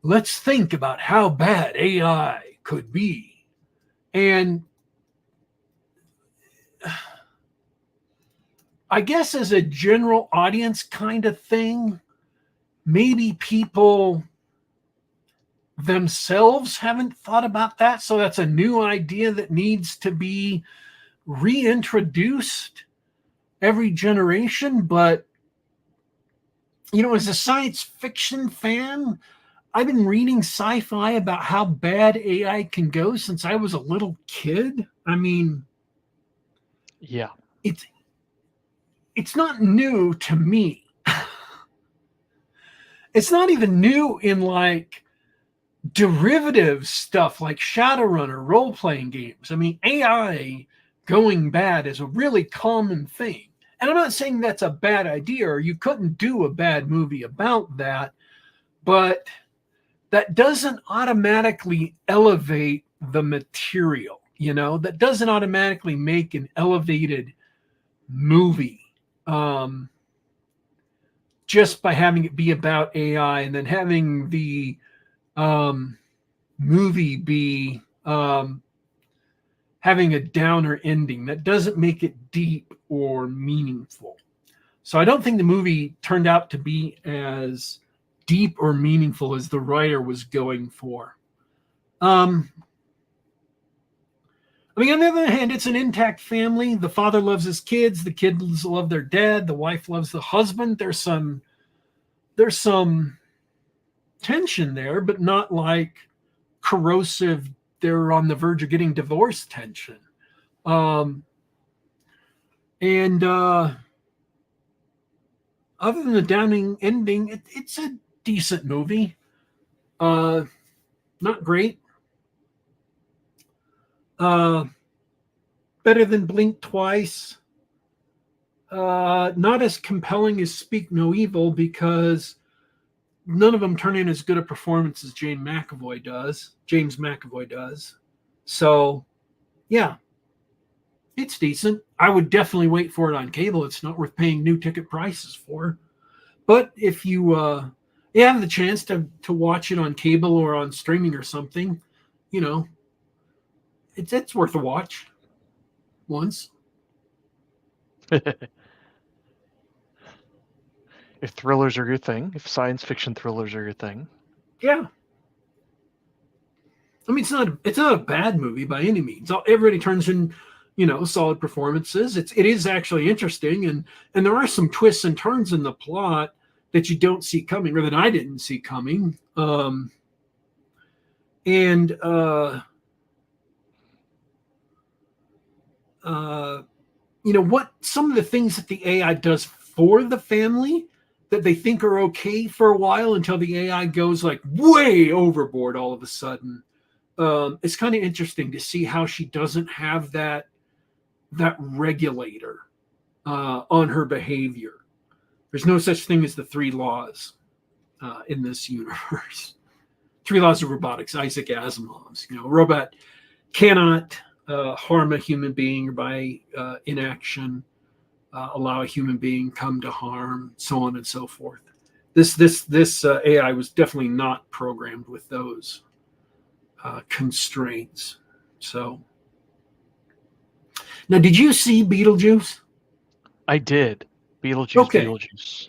let's think about how bad AI could be. And I guess as a general audience kind of thing, maybe people themselves haven't thought about that. So that's a new idea that needs to be reintroduced every generation. But, as a science fiction fan, I've been reading sci-fi about how bad AI can go since I was a little kid. I mean, yeah, it's not new to me. It's not even new in like derivative stuff like Shadowrun or role-playing games. I mean, AI going bad is a really common thing. And I'm not saying that's a bad idea or you couldn't do a bad movie about that, but that doesn't automatically elevate the material, that doesn't automatically make an elevated movie just by having it be about AI and then having the movie be having a downer ending. That doesn't make it deep or meaningful. So I don't think the movie turned out to be as deep or meaningful as the writer was going for. On the other hand, it's an intact family. The father loves his kids. The kids love their dad. The wife loves the husband. There's some tension there, but not like corrosive, they're on the verge of getting divorced tension. And other than the downing ending, it's a decent movie. Not great. Better than Blink Twice. Not as compelling as Speak No Evil because none of them turn in as good a performance as James McAvoy does. So, yeah, it's decent. I would definitely wait for it on cable. It's not worth paying new ticket prices for. But if you have the chance to watch it on cable or on streaming or something, it's worth a watch once. If thrillers are your thing, if science fiction thrillers are your thing. Yeah. I mean, it's not a bad movie by any means. Everybody turns in, solid performances. It is actually interesting, and there are some twists and turns in the plot that you don't see coming, or that I didn't see coming. And what some of the things that the AI does for the family that they think are okay for a while until the AI goes like way overboard all of a sudden. It's kind of interesting to see how she doesn't have that regulator on her behavior. There's no such thing as the three laws in this universe. Three laws of robotics, Isaac Asimov's. A robot cannot harm a human being by inaction, allow a human being come to harm, so on and so forth. This AI was definitely not programmed with those constraints. So now, did you see Beetlejuice? I did. Beetlejuice, Okay, Beetlejuice.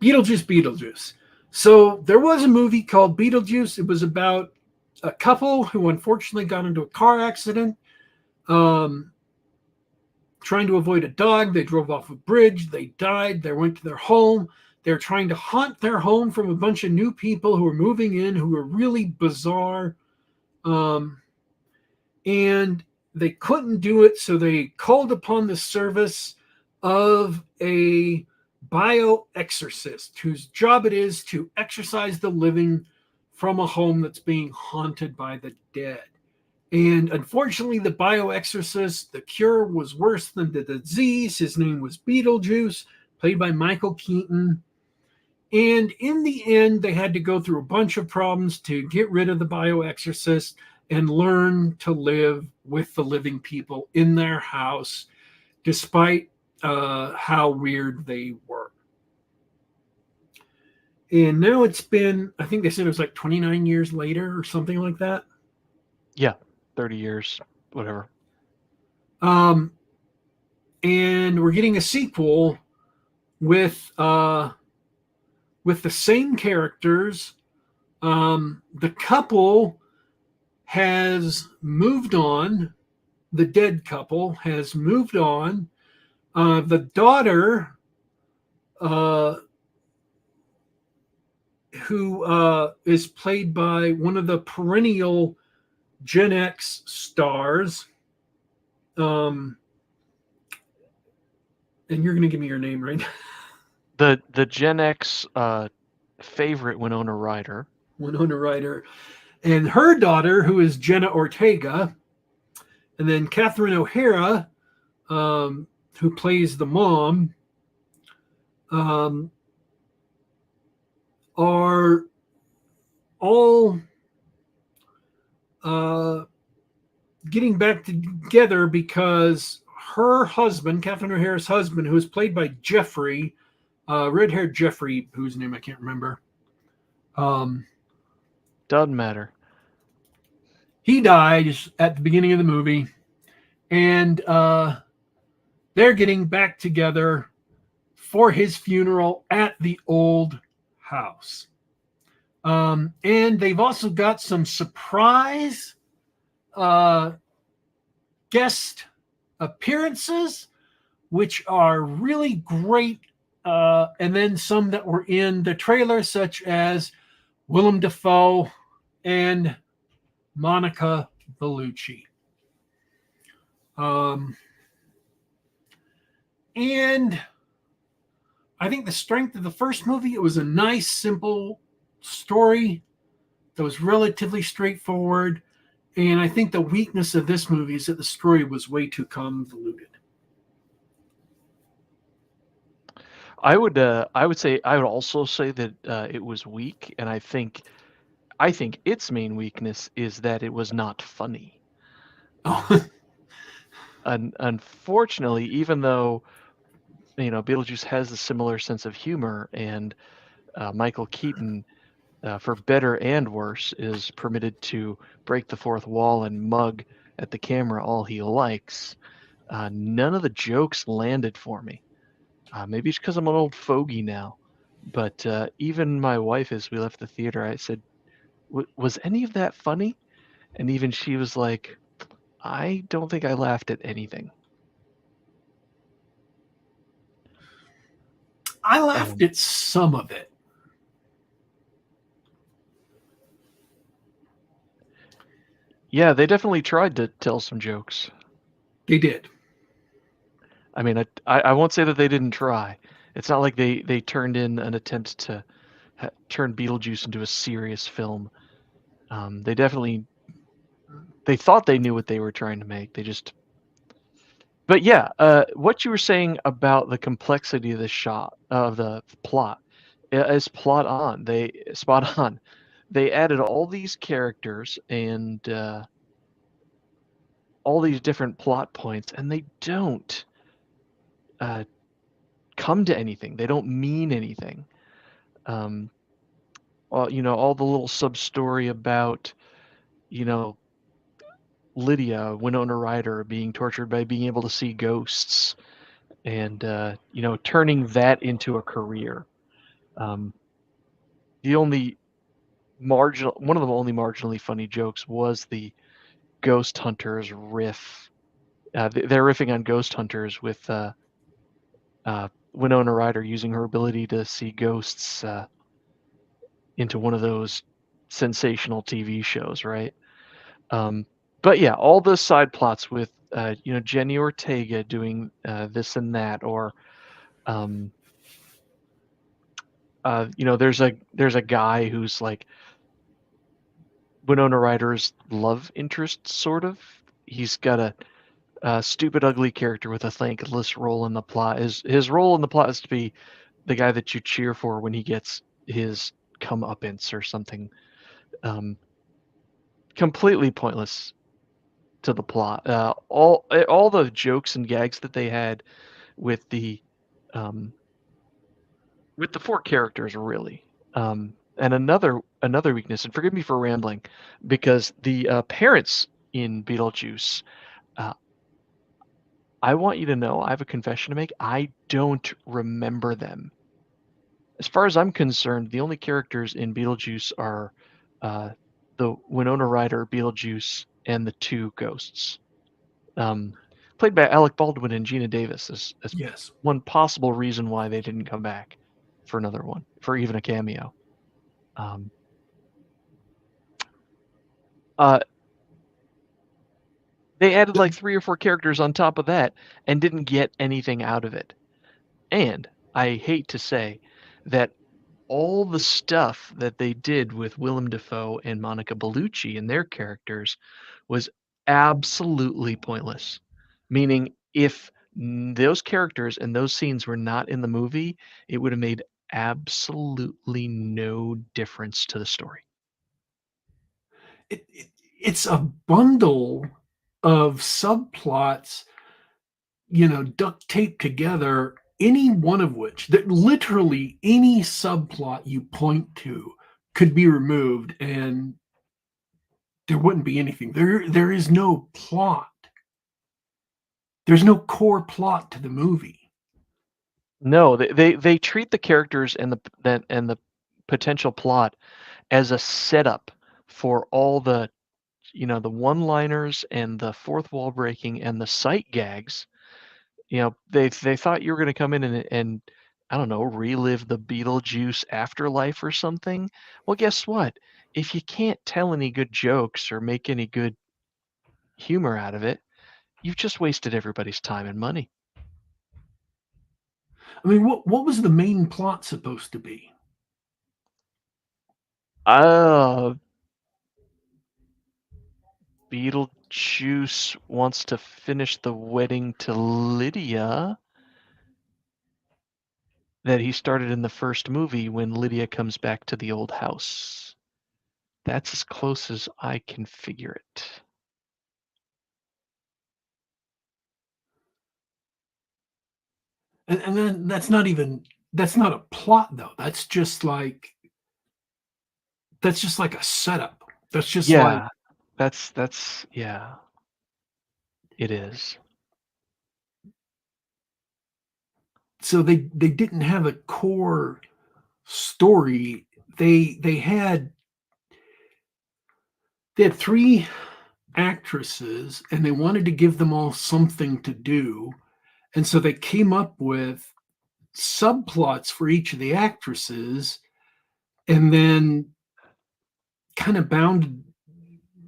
Beetlejuice. So there was a movie called Beetlejuice. It was about a couple who unfortunately got into a car accident. Um, Trying to avoid a dog. They drove off a bridge. They died. They went to their home. They're trying to haunt their home from a bunch of new people who are moving in who are really bizarre. Um, and they couldn't do it. So they called upon the service of a bioexorcist whose job it is to exorcise the living from a home that's being haunted by the dead. And unfortunately, the bioexorcist, the cure was worse than the disease. His name was Beetlejuice, played by Michael Keaton. And in the end, they had to go through a bunch of problems to get rid of the bioexorcist and learn to live with the living people in their house, despite how weird they were. And now it's been, I think they said it was like 29 years later or something like that. Yeah, 30 years, whatever. Um, and we're getting a sequel with the same characters. The couple has moved on. The dead couple has moved on. The daughter, who is played by one of the perennial Gen X stars, and you're going to give me your name, right? The Gen X favorite Winona Ryder. Winona Ryder. And her daughter, who is Jenna Ortega, and then Catherine O'Hara, who plays the mom, are all getting back together because her husband, Catherine O'Hara's husband, who is played by Jeffrey, red-haired Jeffrey, whose name I can't remember. Doesn't matter. He dies at the beginning of the movie, and they're getting back together for his funeral at the old house. And they've also got some surprise guest appearances, which are really great. And then some that were in the trailer, such as Willem Dafoe and Monica Bellucci. And I think the strength of the first movie, it was a nice, simple story that was relatively straightforward. And I think the weakness of this movie is that the story was way too convoluted. I would also say that it was weak, and I think its main weakness is that it was not funny. Oh, Unfortunately, even though Beetlejuice has a similar sense of humor, and Michael Keaton, for better and worse, is permitted to break the fourth wall and mug at the camera all he likes, none of the jokes landed for me. Maybe it's because I'm an old fogey now, but even my wife, as we left the theater, I said, was any of that funny? And even she was like, I don't think I laughed at anything. I laughed at some of it. Yeah, they definitely tried to tell some jokes. They did. I mean, I won't say that they didn't try. It's not like they turned in an attempt to turn Beetlejuice into a serious film. They definitely they thought they knew what they were trying to make. They just, but yeah, what you were saying about the complexity of the shot of the plot is plot on. They spot on. They added all these characters and all these different plot points, and they don't uh, come to anything. They don't mean anything. Um, all the little sub story about, you know, Lydia, Winona Ryder, being tortured by being able to see ghosts, and turning that into a career. Um, the only one of the only marginally funny jokes was the Ghost Hunters riff. They're riffing on Ghost Hunters with Winona Ryder using her ability to see ghosts into one of those sensational TV shows, right? Um, but yeah, all the side plots with Jenny Ortega doing this and that, or um, there's a guy who's like Winona Ryder's love interest, sort of. He's got a stupid, ugly character with a thankless role in the plot. His role in the plot is to be the guy that you cheer for when he gets his comeuppance or something. Um, Completely pointless to the plot. All the jokes and gags that they had with um, the four characters, really. And another weakness, and forgive me for rambling, because the parents in Beetlejuice, uh, I want you to know, I have a confession to make. I don't remember them. As far as I'm concerned, the only characters in Beetlejuice are uh, the Winona Ryder Beetlejuice and the two ghosts, um, played by Alec Baldwin and Gina Davis. As Yes. one possible reason why they didn't come back for another one, for even a cameo. Um, uh, they added like 3 or 4 characters on top of that and didn't get anything out of it. And I hate to say that all the stuff that they did with Willem Dafoe and Monica Bellucci and their characters was absolutely pointless. Meaning, if those characters and those scenes were not in the movie, it would have made absolutely no difference to the story. It's a bundle of subplots, duct taped together, any one of which, that literally any subplot you point to could be removed and there wouldn't be anything. There is no plot. There's no core plot to the movie. No, they treat the characters and the potential plot as a setup for all the one-liners and the fourth wall breaking and the sight gags. They thought you were going to come in and I don't know, relive the Beetlejuice afterlife or something. Well, guess what? If you can't tell any good jokes or make any good humor out of it, you've just wasted everybody's time and money. I mean, what was the main plot supposed to be? Uh, Beetlejuice wants to finish the wedding to Lydia that he started in the first movie when Lydia comes back to the old house. That's as close as I can figure it. And then that's not a plot though. That's just like a setup. That's just like Yeah, that's yeah, it is. so they didn't have a core story. They had three actresses and they wanted to give them all something to do. And so they came up with subplots for each of the actresses and then kind of bound,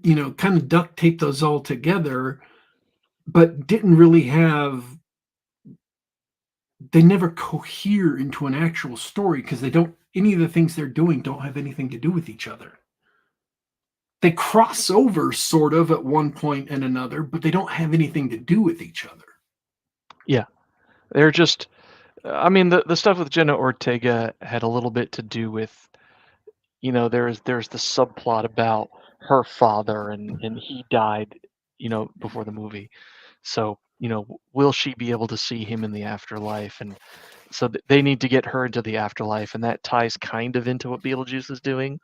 kind of duct taped those all together, but didn't really they never cohere into an actual story because they don't, any of the things they're doing don't have anything to do with each other. They cross over sort of at one point and another, but they don't have anything to do with each other. Yeah, they're just. I mean, the stuff with Jenna Ortega had a little bit to do with, there's the subplot about her father and he died, before the movie. So, will she be able to see him in the afterlife? And so they need to get her into the afterlife, and that ties kind of into what Beetlejuice is doing.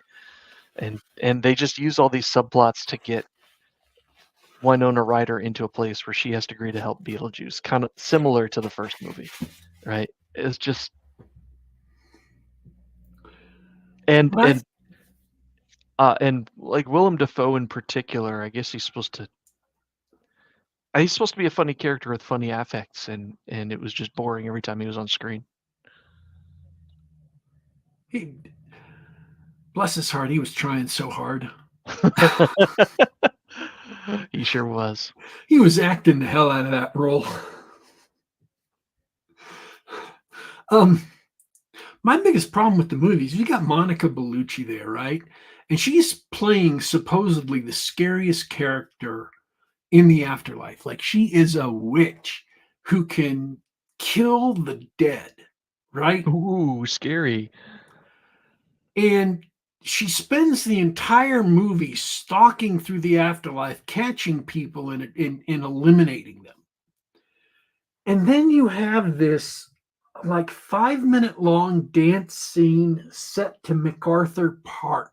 And they just use all these subplots to get Winona Ryder into a place where she has to agree to help Beetlejuice, kind of similar to the first movie, right? It's just and But and like Willem Dafoe in particular, I guess he's supposed to be a funny character with funny affects, and it was just boring every time he was on screen. he, bless his heart, he was trying so hard. He sure was. He was acting the hell out of that role. My biggest problem with the movie is you got Monica Bellucci there, right? And she's playing supposedly the scariest character in the afterlife. Like she is a witch who can kill the dead, right? Ooh, scary. And she spends the entire movie stalking through the afterlife, catching people and eliminating them. And then you have this like 5 minute long dance scene set to MacArthur Park.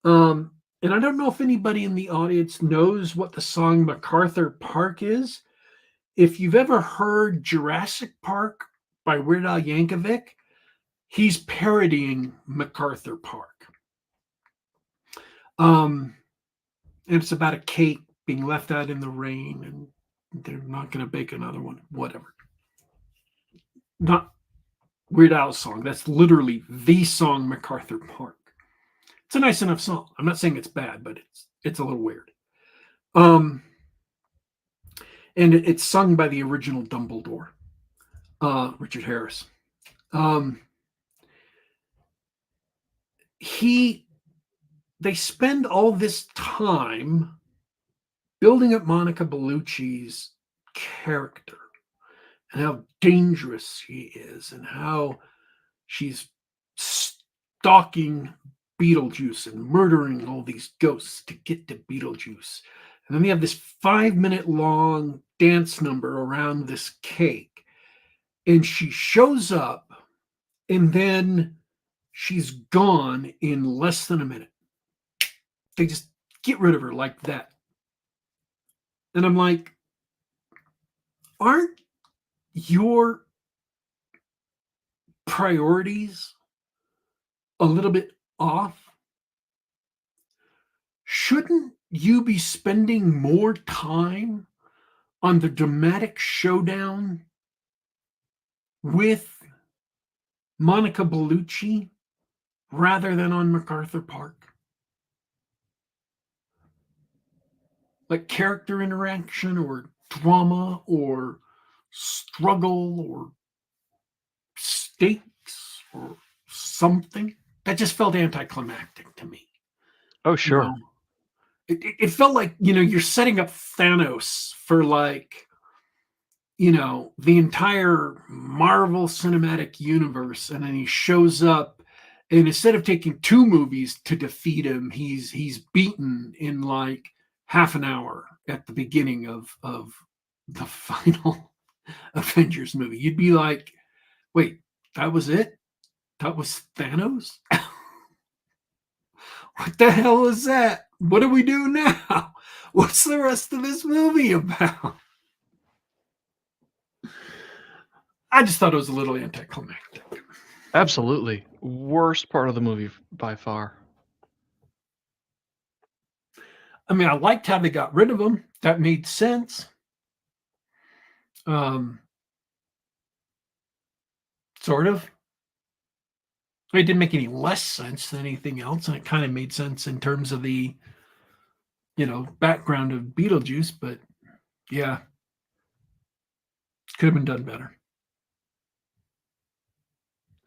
And I don't know if anybody in the audience knows what the song MacArthur Park is. If you've ever heard Jurassic Park by Weird Al Yankovic, he's parodying MacArthur Park. And it's about a cake being left out in the rain and they're not going to bake another one, whatever. Not Weird Al's song. That's literally the song MacArthur Park. It's a nice enough song. I'm not saying it's bad, but it's a little weird. And it's sung by the original Dumbledore, Richard Harris. They spend all this time building up Monica Bellucci's character and how dangerous she is and how she's stalking Beetlejuice and murdering all these ghosts to get to Beetlejuice. And then they have this 5 minute long dance number around this cake. And she shows up and then she's gone in less than a minute. They just get rid of her like that. And I'm like, aren't your priorities a little bit off? Shouldn't you be spending more time on the dramatic showdown with Monica Bellucci rather than on MacArthur Park? Like character interaction or drama or struggle or stakes or something. That just felt anticlimactic to me. Oh, sure. You know? It felt like, you're setting up Thanos for like, the entire Marvel Cinematic Universe. And then he shows up and instead of taking 2 movies to defeat him, he's beaten in like half an hour at the beginning of the final Avengers movie. You'd be like, wait, that was it? That was Thanos? What the hell is that? What do we do now? What's the rest of this movie about? I just thought it was a little anticlimactic. Absolutely. Worst part of the movie by far. I mean, I liked how they got rid of him. That made sense. Um, sort of. It didn't make any less sense than anything else, and it kind of made sense in terms of the background of Beetlejuice. But yeah, could have been done better.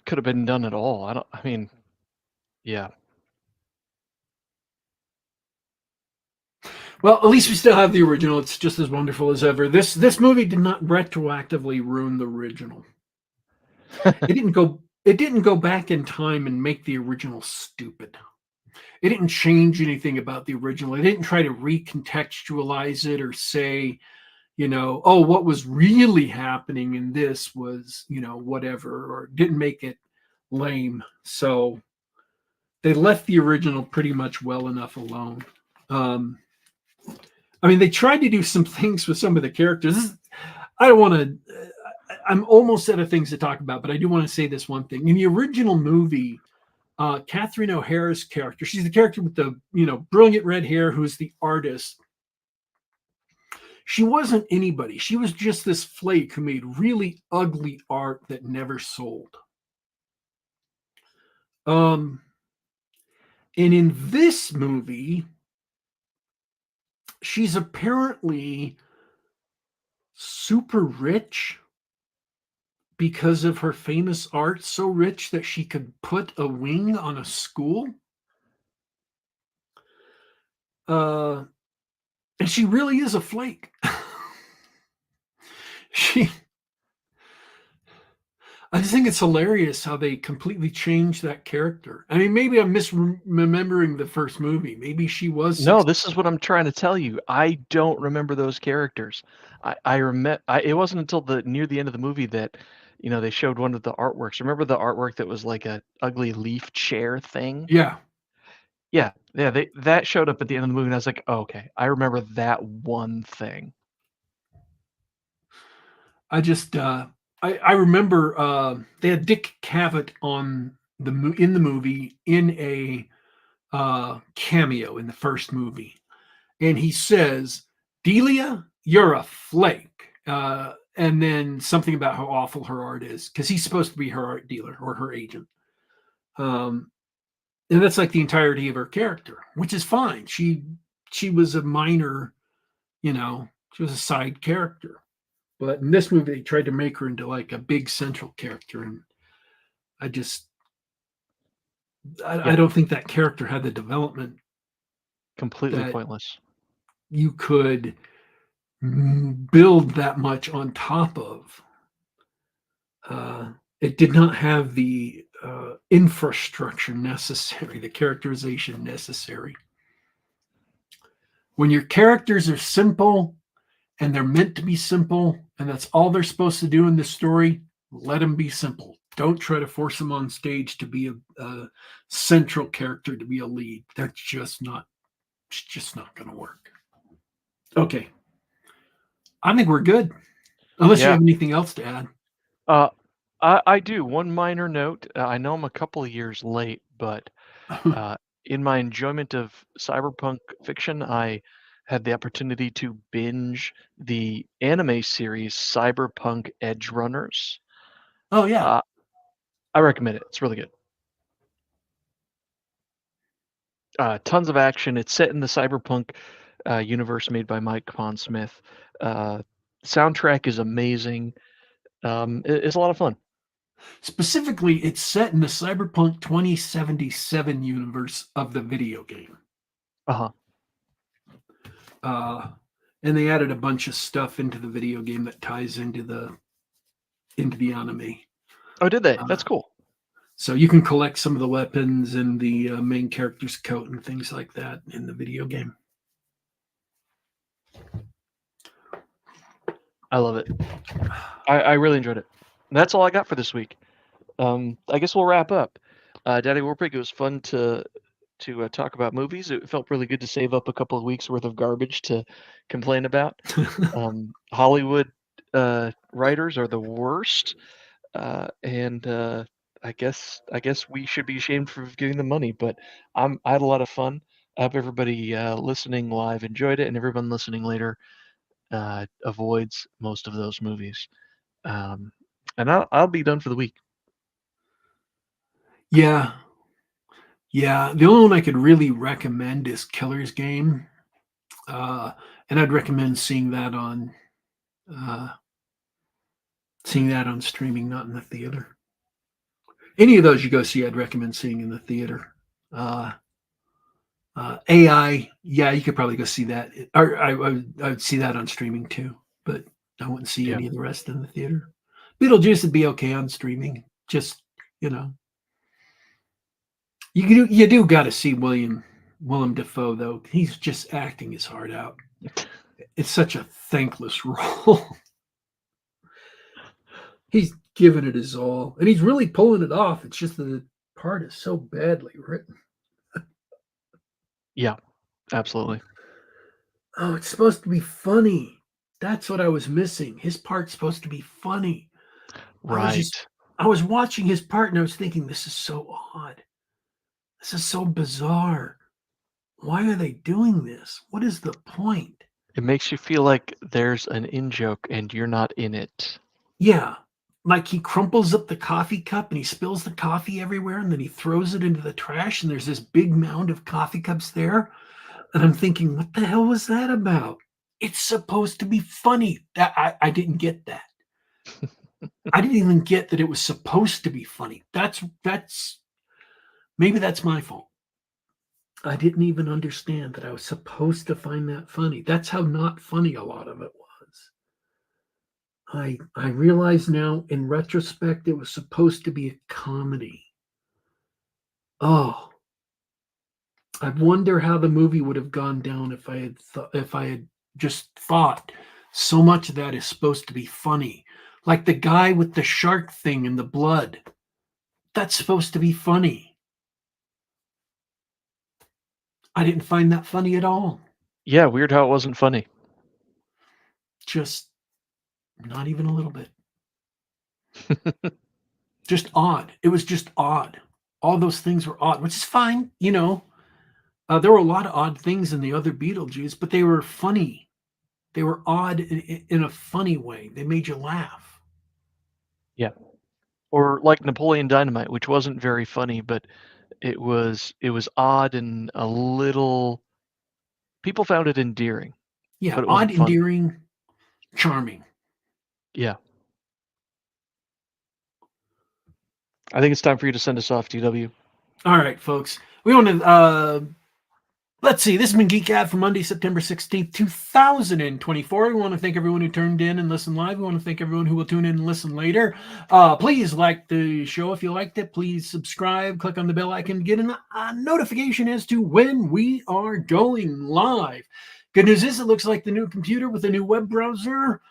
Could have been done at all. I mean, yeah. Well, at least we still have the original. It's just as wonderful as ever. This movie did not retroactively ruin the original. It didn't go. It didn't go back in time and make the original stupid. It didn't change anything about the original. It didn't try to recontextualize it or say, oh, what was really happening in this was, whatever, or didn't make it lame. So they left the original pretty much well enough alone. I mean, they tried to do some things with some of the characters. I don't want to. I'm almost out of things to talk about, but I do want to say this one thing. In the original movie, Catherine O'Hara's character, she's the character with the brilliant red hair, who's the artist. She wasn't anybody. She was just this flake who made really ugly art that never sold. And in this movie, she's apparently super rich because of her famous art, so rich that she could put a wing on a school. And she really is a flake. I just think it's hilarious how they completely changed that character. I mean, maybe I'm misremembering the first movie. Maybe she was No, this is what I'm trying to tell you. I don't remember those characters. I remember. It wasn't until near the end of the movie that, they showed one of the artworks. Remember the artwork that was like a ugly leaf chair thing? Yeah, Yeah, yeah. That showed up at the end of the movie, and I was like, oh, okay, I remember that one thing. I just I remember they had Dick Cavett on in the movie in a cameo in the first movie, and he says, "Delia, you're a flake." And then something about how awful her art is because he's supposed to be her art dealer or her agent. Um, and that's like the entirety of her character, which is fine. She was a minor, she was a side character. But in this movie, they tried to make her into like a big central character, and I just I Yeah, don't think that character had the development completely that pointless. you could build that much on top of. It did not have the infrastructure necessary, the characterization necessary. When your characters are simple and they're meant to be simple, and that's all they're supposed to do in the story, let them be simple. Don't try to force them on stage to be a central character, to be a lead. That's just not, it's just not going to work. Okay. I think we're good. Unless you Yeah. have anything else to add. Uh, I do. One minor note. I know I'm a couple of years late, but in my enjoyment of cyberpunk fiction, I had the opportunity to binge the anime series Cyberpunk Edge Runners. Oh, yeah. Uh, I recommend it. It's really good. Tons of action. It's set in the cyberpunk universe made by Mike Pondsmith. Uh, Soundtrack is amazing. It's a lot of fun. Specifically, it's set in the Cyberpunk 2077 universe of the video game. Uh-huh. And they added a bunch of stuff into the video game that ties into the anime. Oh, did they? Uh, That's cool. so you can collect some of the weapons and the main character's coat and things like that in the video game. I love it. I really enjoyed it. And that's all I got for this week. I guess we'll wrap up. Daddy Warpig, it was fun to talk about movies. It felt really good to save up a couple of weeks worth of garbage to complain about. Hollywood writers are the worst, and I guess we should be ashamed for giving them money. But I had a lot of fun. I hope everybody listening live enjoyed it, and everyone listening later avoids most of those movies. And I'll be done for the week. Yeah. Yeah. The only one I could really recommend is Killer's Game. And I'd recommend uh, seeing that on streaming, not in the theater. Any of those you go see, I'd recommend seeing in the theater. Uh, AI, yeah, you could probably go see that. Or I would see that on streaming too, but I wouldn't see Yeah. any of the rest in the theater. Beetlejuice would be okay on streaming. Just you know, you do got to see Willem Dafoe though. He's just acting his heart out. It's such a thankless role. He's giving it his all, and he's really pulling it off. It's just that the part is so badly written. Yeah, absolutely. Oh, it's supposed to be funny. That's what I was missing. His part's supposed to be funny. I was Right. just I was watching his part and I was thinking, this is so odd. This is so bizarre. Why are they doing this? What is the point? It makes you feel like there's an in-joke and you're not in it. Yeah. Like he crumples up the coffee cup and he spills the coffee everywhere and then he throws it into the trash and there's this big mound of coffee cups there. And I'm thinking, what the hell was that about? It's supposed to be funny. I didn't get that. I didn't even get that it was supposed to be funny. That's maybe that's my fault. I didn't even understand that I was supposed to find that funny. That's how not funny a lot of it was. I realize now in retrospect it was supposed to be a comedy. Oh, I wonder how the movie would have gone down if I had just thought so much of that is supposed to be funny. Like the guy with the shark thing and the blood. That's supposed to be funny. I didn't find that funny at all. Yeah, weird how it wasn't funny. Just not even a little bit. Just odd. It was just odd. All those things were odd, which is fine. There were a lot of odd things in the other Beetlejuice, but they were funny. They were odd in a funny way. They made you laugh. Yeah. Or like Napoleon Dynamite, which wasn't very funny, but it was odd and a little people found it endearing, Yeah, but it odd, wasn't funny. endearing, charming. Yeah. I think it's time for you to send us off, TW. All right, folks. We want to let's see. This has been Geek Gab for Monday, September 16th, 2024. We want to thank everyone who turned in and listened live. We want to thank everyone who will tune in and listen later. Please like the show if you liked it. Please subscribe. Click on the bell icon to get a notification as to when we are going live. Good news is it looks like the new computer with a new web browser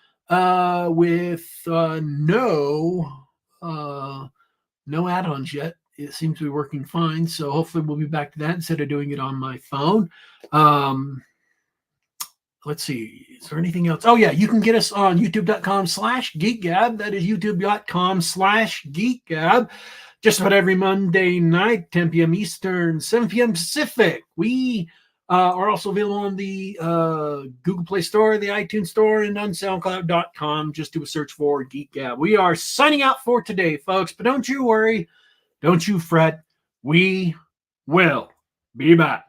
with no add-ons yet. It seems to be working fine. So hopefully we'll be back to that instead of doing it on my phone. Let's see. Is there anything else? Oh, yeah. You can get us on youtube.com/geekgab. That is youtube.com/geekgab. Just about every Monday night, 10 p.m. Eastern, 7 p.m. Pacific. We are also available on the Google Play Store, the iTunes Store, and on SoundCloud.com. Just do a search for Geek Gab. We are signing out for today, folks. But don't you worry. Don't you fret. We will be back.